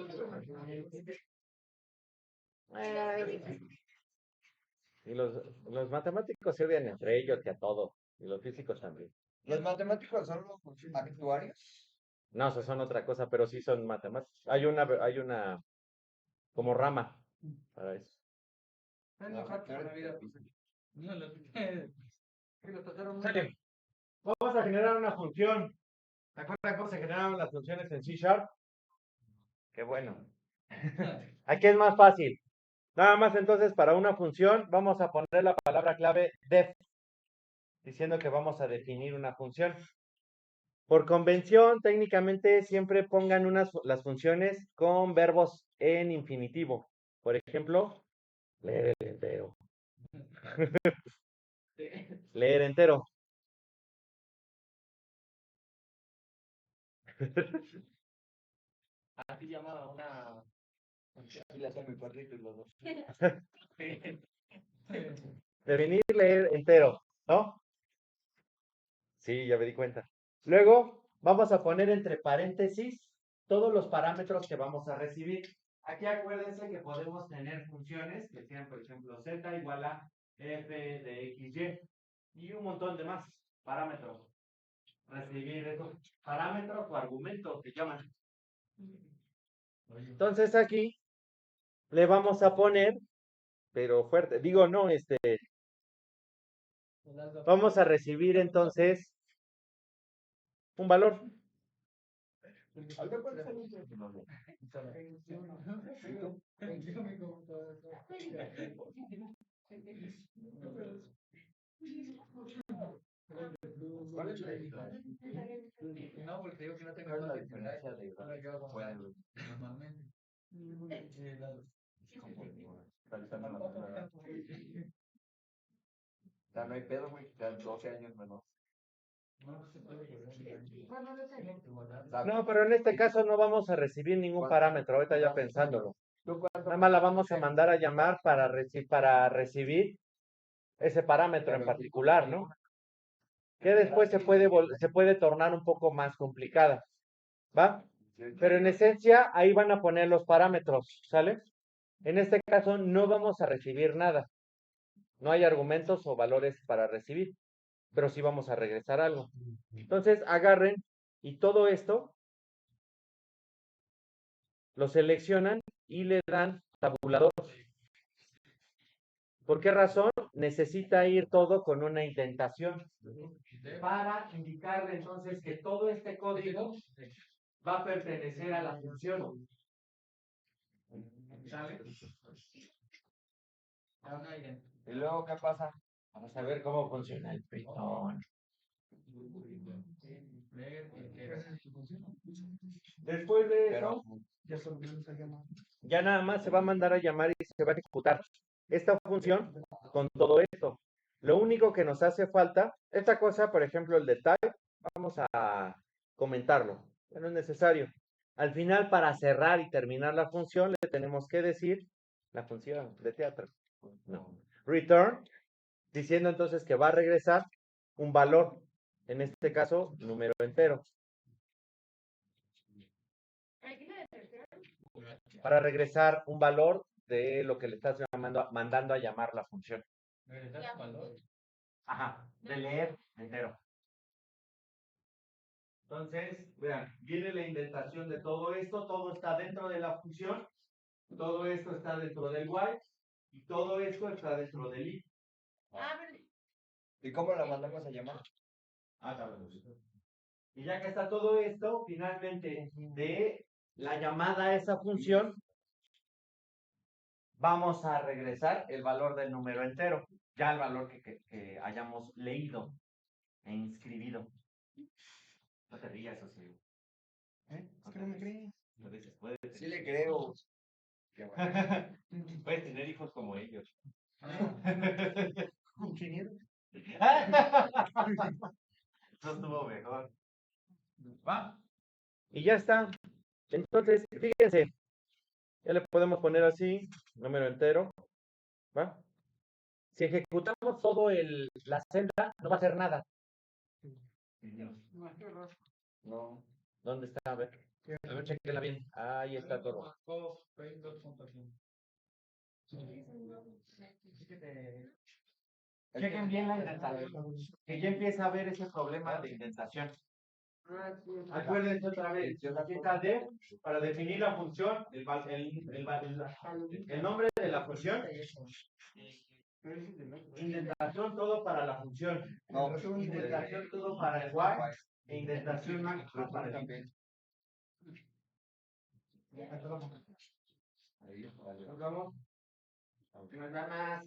Y los matemáticos se odian entre ellos y a todos. Y los físicos también. ¿Los matemáticos son los actuarios? No, esos son otra cosa, pero sí son matemáticos. Hay una como rama para eso. Sale. Vamos a generar una función. ¿Se acuerdan cómo se generaron las funciones en C#? Qué bueno. Aquí es más fácil. Nada más entonces para una función vamos a poner la palabra clave def, diciendo que vamos a definir una función. Por convención, técnicamente siempre pongan las funciones con verbos en infinitivo. Por ejemplo, leer entero. Leer entero. Así llamaba una. Así le hacía mi perrito y los dos. Definir, leer entero, ¿no? Sí, ya me di cuenta. Luego vamos a poner entre paréntesis todos los parámetros que vamos a recibir. Aquí acuérdense que podemos tener funciones que sean, por ejemplo, z igual a f de xy y un montón de más parámetros. Recibir esos parámetros o argumentos que llaman. Entonces aquí le vamos a poner, pero fuerte, digo no, vamos a recibir entonces un valor. No, porque digo que no tengo la diferencia de normalmente. O sea, no hay pedo, güey. Ya 12 años menos. No, pero en este caso no vamos a recibir ningún parámetro, ahorita ya pensándolo. Nada más la vamos a mandar a llamar para recibir ese parámetro en particular, ¿no? Que después se puede tornar un poco más complicada, ¿va? Pero en esencia ahí van a poner los parámetros, ¿sale? En este caso no vamos a recibir nada. No hay argumentos o valores para recibir, pero sí vamos a regresar algo. Entonces agarren y todo esto lo seleccionan y le dan tabulador. ¿Por qué razón? Necesita ir todo con una indentación para indicarle entonces que todo este código va a pertenecer a la función. ¿Sale? ¿Y luego qué pasa? Vamos a ver cómo funciona el Python. Después de eso, ya nada más se va a mandar a llamar y se va a ejecutar esta función con todo esto. Lo único que nos hace falta, esta cosa, por ejemplo, el de type, vamos a comentarlo, no es necesario. Al final, para cerrar y terminar la función, le tenemos que decir la función de teatro. No. Return, diciendo entonces que va a regresar un valor. en este caso, número entero. Aquí lo deletrearon. Para regresar un valor de lo que le estás mandando a llamar la función. ¿Regresar tu valor? Ajá, de leer entero. Entonces, vean, viene la indentación de todo esto, todo está dentro de la función, todo esto está dentro del while, y todo esto está dentro del if. Ah, pero ¿Y cómo la mandamos a llamar? Y ya que está todo esto, finalmente de la llamada a esa función, vamos a regresar el valor del número entero, ya el valor que hayamos leído e inscribido. No te rías, o sea. Es que no me crees. Lo dices, puedes Sí le creo. puedes tener hijos como ellos. Ingeniero. Eso estuvo mejor. Va. Y ya está. Entonces, fíjense, ya le podemos poner así, número entero. ¿Va? Si ejecutamos todo la celda, no va a hacer nada. No. ¿Dónde está? A ver, chequenla bien. Ahí está todo. Chequen bien la indentación. Que ya empieza a haber ese problema de indentación. Acuérdense otra vez, aquí está D, para definir la función, el nombre de la función. Indentación todo para la función. No. Indentación todo para el while. E indentación máxima para el if. Nos vamos. Nos da más.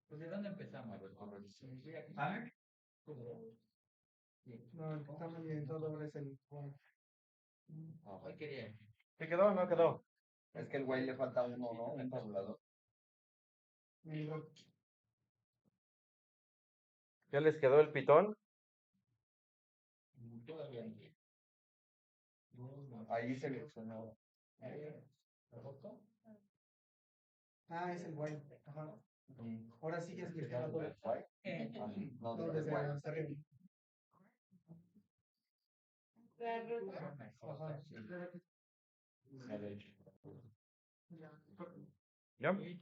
Pues, ¿de dónde empezamos? ¿Ah? No, el que está mal orientado ahora es el. Hoy quería. ¿Te quedó o no quedó? Es que el güey le falta uno, ¿no? Un tabulador. ¿Ya les quedó el pitón? Todavía Ahí se mencionó. Ah, es el guay. Ajá. Ahora sí ya se le queda todo. No, No, desde desde el hasta arriba. la ruta. Ajá. ¿Ya? Sí.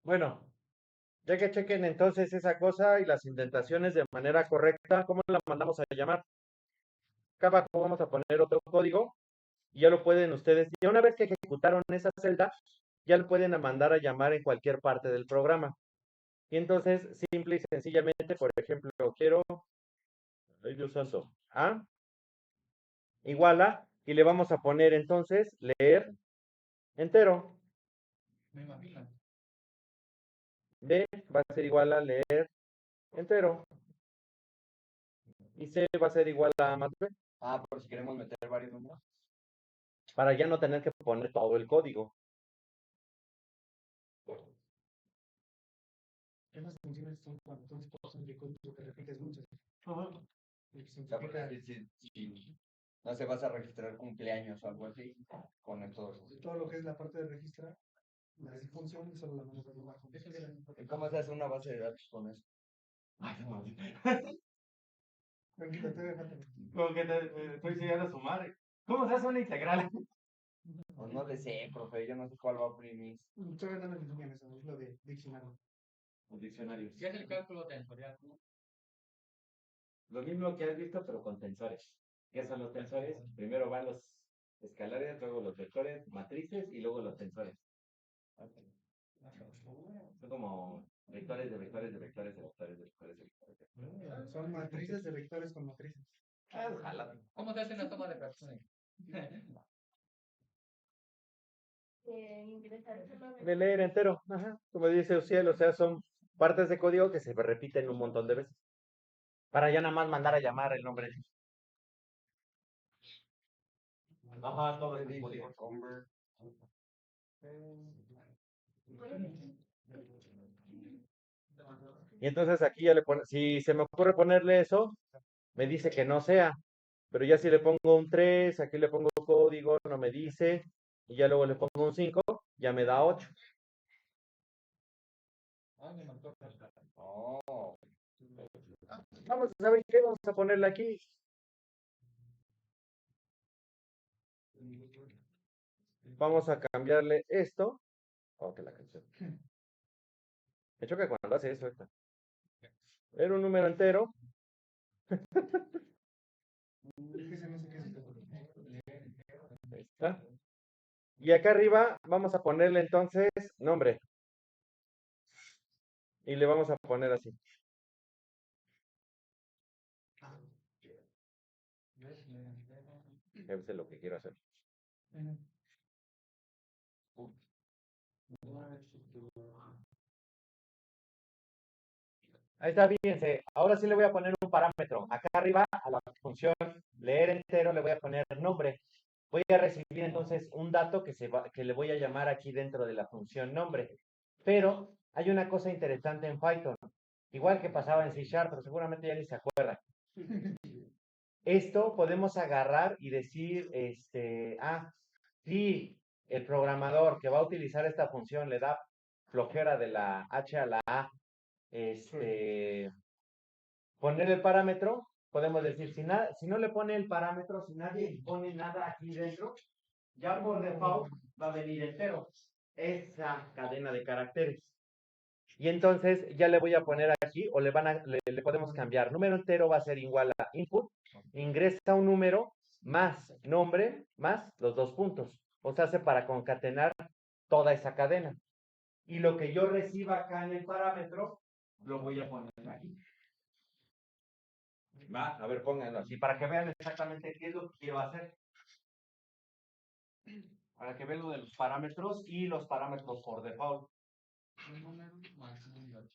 Bueno, ya que chequen entonces esa cosa y las indentaciones de manera correcta, ¿cómo la mandamos a llamar? Acá abajo vamos a poner otro código y ya lo pueden ustedes, y una vez que ejecutaron esa celda, ya lo pueden mandar a llamar en cualquier parte del programa. Y entonces, simple y sencillamente, por ejemplo, quiero, ay Dios santo, A, igual a, y le vamos a poner entonces, leer entero. Me imagino. B va a ser igual a leer entero. Y C va a ser igual a más B, Ah, por si queremos meter varios números. para ya no tener que poner todo el código. Esas funciones son cuando son cosas de código que repites muchas. Y que O sea, porque simplifica si no se vas a registrar cumpleaños o algo así, con esto. todo lo que es la parte de registrar, la función y solo la mandas a llamar. ¿Y cómo se hace una base de datos con eso? Tranquilo, te voy a dejar. Como que estoy enseñando a sumar. ¿Cómo se hace una integral? Pues no le sé, profe, yo no sé cuál va a primir. Todavía no les enseñan eso, es lo de diccionario. Los diccionarios. ¿Qué es el cálculo tensorial? Lo mismo que has visto, pero con tensores. ¿Qué son los tensores? Primero van los escalares, luego los vectores, matrices y luego los tensores. Son como vectores de vectores de vectores de vectores de vectores de vectores. Son matrices de vectores con matrices. Ojalá. ¿Cómo se hace la toma de fracciones? Ingresar solamente. De leer entero. Ajá. Como dice Uciel, o sea, son partes de código que se repiten un montón de veces. Para ya nada más mandar a llamar el nombre. Ajá, todo es código. Convert. Y entonces aquí ya le pone, si se me ocurre ponerle eso, me dice que no sea. Pero ya si le pongo un 3, aquí le pongo código, no me dice. Y ya luego le pongo un 5, ya me da 8. Oh. Vamos a ver qué vamos a ponerle aquí. Vamos a cambiarle esto. Oh, que la canción. Me choca cuando hace eso esta. Era un número entero. Es que se me hace que es Ahí está. Y acá arriba vamos a ponerle entonces nombre. Y le vamos a poner así. Eso es lo que quiero hacer. Ahí está, fíjense. Ahora sí le voy a poner un parámetro. Acá arriba a la función leer entero le voy a poner nombre. Voy a recibir entonces un dato que le voy a llamar aquí dentro de la función nombre. Pero hay una cosa interesante en Python. Igual que pasaba en C Sharp, pero seguramente ya ni se acuerdan. Esto podemos agarrar y decir, si el programador que va a utilizar esta función le da flojera de la H a la A, poner el parámetro, podemos decir, si no le pone el parámetro, si nadie pone nada aquí dentro, ya por default va a venir entero. Esa cadena de caracteres. Y entonces ya le voy a poner aquí, o le podemos cambiar. Número entero va a ser igual a input, ingresa un número, más nombre, más los dos puntos. O sea, hace para concatenar toda esa cadena. Y lo que yo reciba acá en el parámetro, lo voy a poner aquí. Va, a ver, pónganlo así, para que vean exactamente qué es lo que quiero hacer. Para que vean lo de los parámetros y los parámetros por default. Un número más un 8.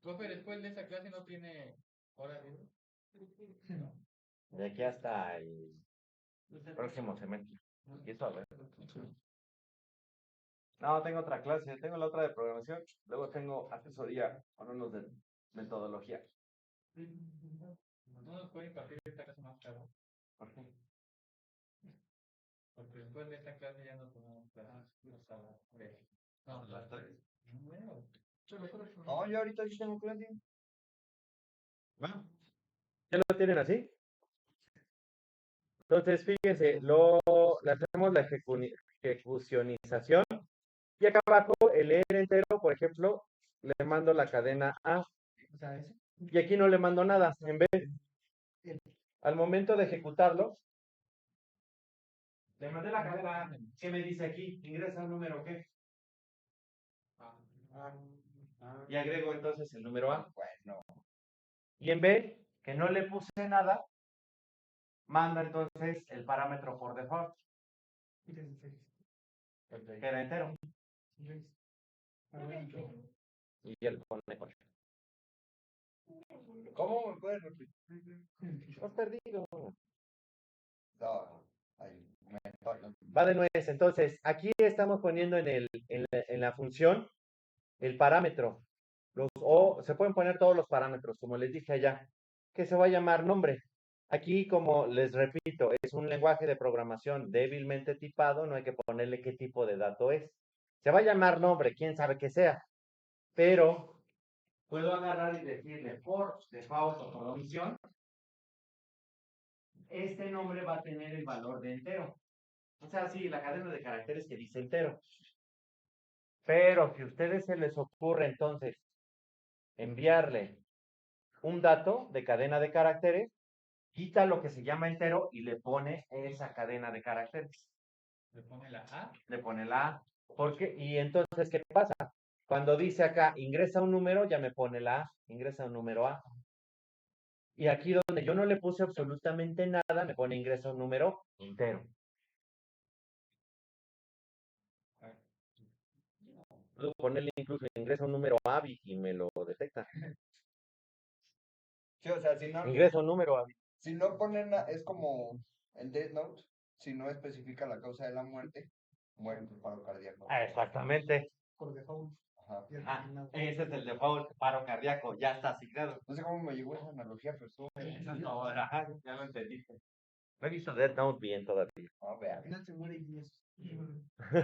Profe, después de esa clase no tiene hora libre. De aquí hasta el próximo semestre. Y eso a ver. No, tengo otra clase, tengo la otra de programación, luego tengo asesoría con unos de metodología. No nos pueden impartir esta clase más tarde. ¿Por qué? Porque después de esta clase ya no tenemos clases hasta las 3. No, las 3. Bueno, No, yo ahorita sí tengo clase. ¿Va? ¿Ya lo tienen así? Entonces, fíjense, le hacemos la ejecucionización y acá abajo el leer entero, por ejemplo, le mando la cadena A O sea, ese. y aquí no le mando nada. En vez, al momento de ejecutarlo, le mandé la cadena A. ¿Qué me dice aquí? Ingresa un número ¿qué? Y agrego entonces el número A. Bueno, Y en B, que no le puse nada, manda entonces el parámetro por default, que era entero. Y él pone cuál. ¿cómo me puedes repetir? Has perdido. No, ahí, Va de nuez. Entonces, aquí estamos poniendo en la función el parámetro. O se pueden poner todos los parámetros, como les dije allá, que se va a llamar nombre. Aquí, como les repito, es un lenguaje de programación débilmente tipado, no hay que ponerle qué tipo de dato es. Se va a llamar nombre, quién sabe qué sea, pero puedo agarrar y decirle por default o por omisión, este nombre va a tener el valor de entero. O sea, sí, la cadena de caracteres que dice entero. Pero si a ustedes se les ocurre entonces enviarle un dato de cadena de caracteres, quita lo que se llama entero y le pone esa cadena de caracteres. le pone la A. Le pone la A. Y entonces, ¿qué pasa? Cuando dice acá, ingresa un número, ya me pone la A, ingresa un número A. Y aquí donde yo no le puse absolutamente nada, me pone ingresa un número entero. Puedo ponerle incluso ingresa un número AVI y me lo detecta. Sí, o sea, si no, Ingresa un número AVI. si no ponen, es como el Death Note, si no especifica la causa de la muerte, mueren por paro cardíaco. Exactamente. Por default. Ajá. Ese es el default, paro cardíaco, ya está asignado. No sé cómo me llegó esa analogía, pero estuvo No, ajá, ya lo entendiste. No he visto Death Note bien todavía. No, vea. Al final se muere y es.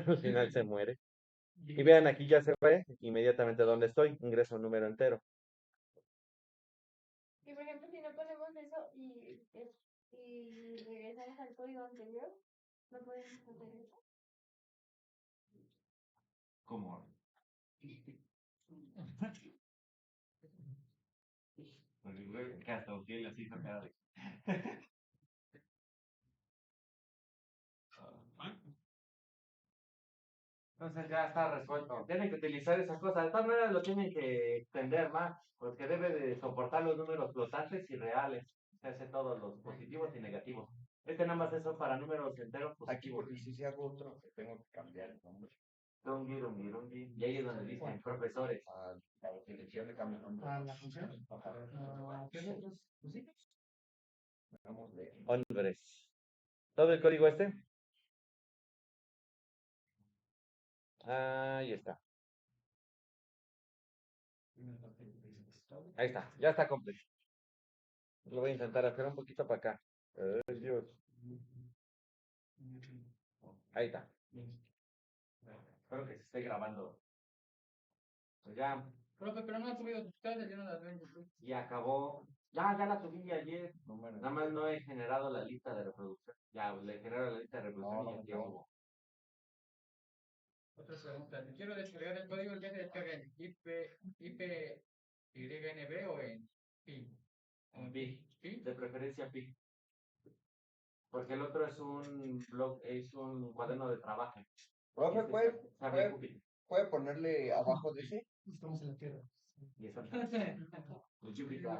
Al final se muere. Y vean, aquí ya se ve inmediatamente dónde estoy. Ingreso un número entero. Y por ejemplo, si no ponemos eso y regresamos al código anterior, no podemos hacer eso. ¿Cómo? Porque güey, que hasta Uriel así hizo cara de. Entonces ya está resuelto. Tienen que utilizar esas cosas. De todas maneras lo tienen que extender más, porque debe de soportar los números flotantes y reales. Se hace todos los positivos y negativos. Este nada más eso para números enteros Aquí positivos. porque si hago otro, tengo que cambiar el nombre. Rungi, rungi, rungi. Y ahí es donde dicen profesores. A la definición de cambio de nombre. A la función. ¿Qué es otros? Pues sí. Vamos de Hombres. ¿Todo el código este? Ahí está. Ahí está. Ya está completo. Lo voy a intentar hacer un poquito para acá. Ay, Dios. Ahí está. Espero que se esté grabando. Pues ya. Profe, pero no ha subido tus clases, yo no las veo en YouTube. Y acabó. Ya la subí ayer. número. Nada más no he generado la lista de reproducción. Ya le genero la lista de reproducción No, y no aquí me hubo. Otra pregunta, si quiero descargar el código, ¿ya se descarga en IPYNB o en PI? En Pi. ¿PI? De preferencia Pi. Porque el otro es un blog, es un cuaderno de trabajo. Profe, Este está bien Júpiter. ¿puede ponerle abajo de ese? Estamos en la tierra. Y eso. Pues Júpiter.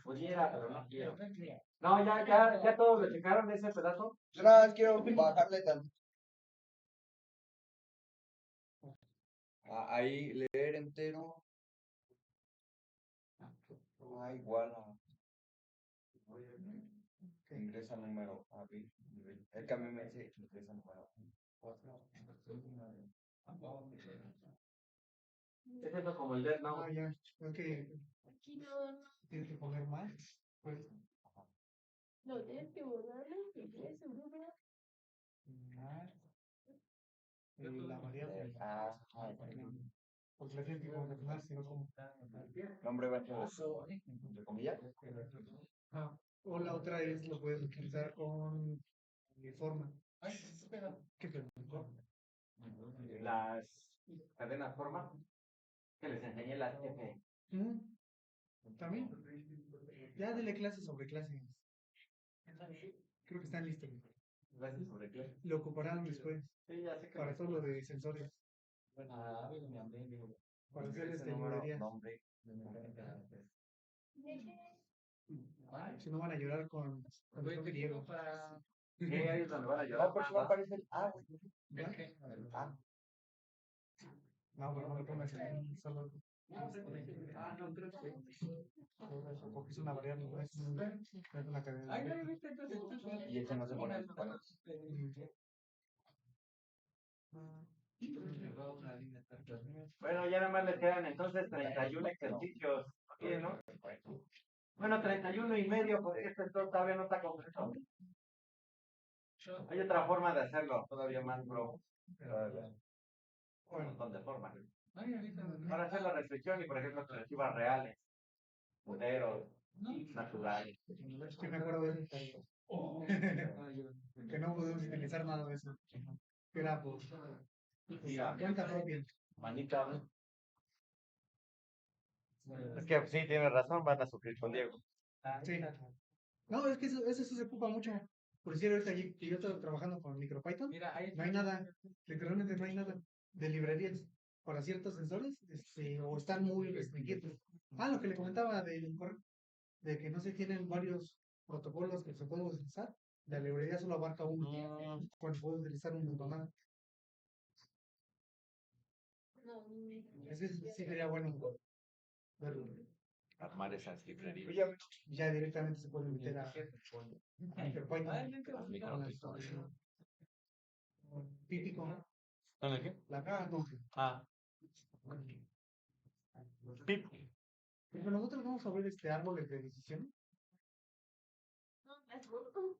Pudiera, pero no quiero. No, ya todos lo checaron ese pedazo. Yo nada más quiero bajarle tanto. Ahí leer entero. Igual a. Ingresa número. El que a mí me dice ingresa número. Es eso como el Death Note. Ya. Creo que Aquí no, tienes que poner más. Pues. no tienes que borrarlo, que quede seguro. Más. La variable. Porque la tienes que confirmar, si no, como. Nombre va a ser entre comillas. O la otra es lo puedes utilizar con forma. ¿Qué es forma? Las cadenas forma que les enseñé las F. También. Ya dele clases sobre clases. Creo que están listos. Clases sobre qué. Lo ocuparán después. Sí, ya sé que Para todo lo de sensores. Para hacer librerías. Nombre. Si no van a llorar con el griego. Sí, ahí es donde van a llorar. No, por si va a aparecer el A. No, pero no lo pongas ahí solo. Porque es una variable, no es una cadena. Y ese no se pone en palos. Bueno, ya nada más les quedan entonces 31 ejercicios. ¿Sí, no? Bueno, 31 y medio, porque este todavía no está completo. Hay otra forma de hacerlo, todavía más pro. Un montón de formas. Para hacer la restricción y, por ejemplo, alternativas reales, enteros, naturales. Sí, me acuerdo de eso. Que no podemos utilizar nada de eso. Que era por cuenta propia. Manita. Es que sí, tienes razón, van a sufrir con Diego. Sí. No, es que eso sí se ocupa mucho. Por decir, ahorita que yo estoy trabajando con MicroPython, no hay nada, literalmente no hay nada de librerías para ciertos sensores, o están muy restringidos. Lo que le comentaba de que no se tienen varios protocolos que se pueden utilizar, la librería solo abarca uno, cuando puedo utilizar un nomás. No, Ese sí sería bueno verlo. Armar esas librerías. Ya directamente se puede meter a MicroPython. Típico, ¿no? ¿Dónde qué? La caja no. Pip. Pero nosotros vamos a ver árboles de decisión. no, las borro.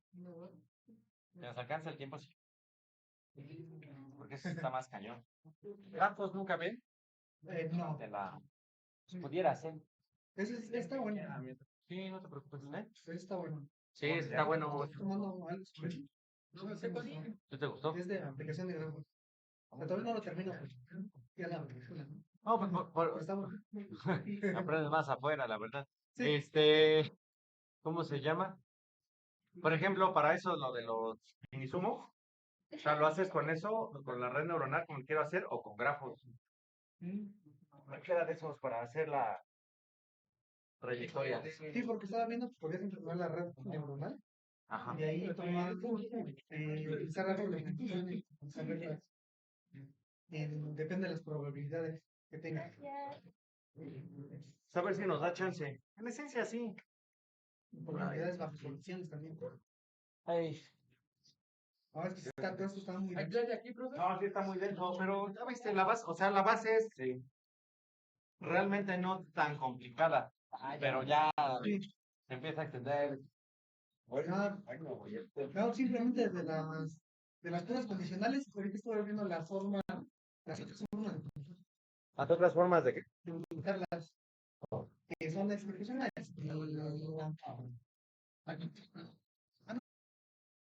¿Nos alcanza el tiempo? Sí. Porque eso está más cañón. Grafos nunca ven No, de la. Pudiera ser. está bueno. Sí, no te preocupes, ¿eh? Ese está bueno. Sí, está bueno. Estoy tomando algo sobre eso. No sé cuál es. ¿Sí te gustó? Es de aplicación de grafos. Pero todavía no lo termino. Pues. Ya la película. No, pues Pero está bueno. aprendes más afuera, la verdad. Sí. ¿Cómo se llama? Por ejemplo, para eso lo de los insumos, o sea, lo haces con eso, con la red neuronal, como quiero hacer, o con grafos. Cualquiera de esos para hacer la trayectoria. Sí, porque estaba viendo que podías entrenar la red neuronal Ajá. y de ahí tomar utilizar la repetición y saberlas. Depende de las probabilidades que tengas. Saber si nos da chance. En esencia, sí. Probabilidades bajo condiciones también. Ay. Ahora es que todo esto está muy ¿Hay clase aquí, profe? No, sí está muy lento, pero ya viste, la base, o sea, la base es realmente no tan complicada, pero ya se empieza a extender. No, simplemente de las pruebas condicionales, ahorita estoy viendo las otras formas ¿Las otras formas de qué? de utilizarlas, que son excepcionales.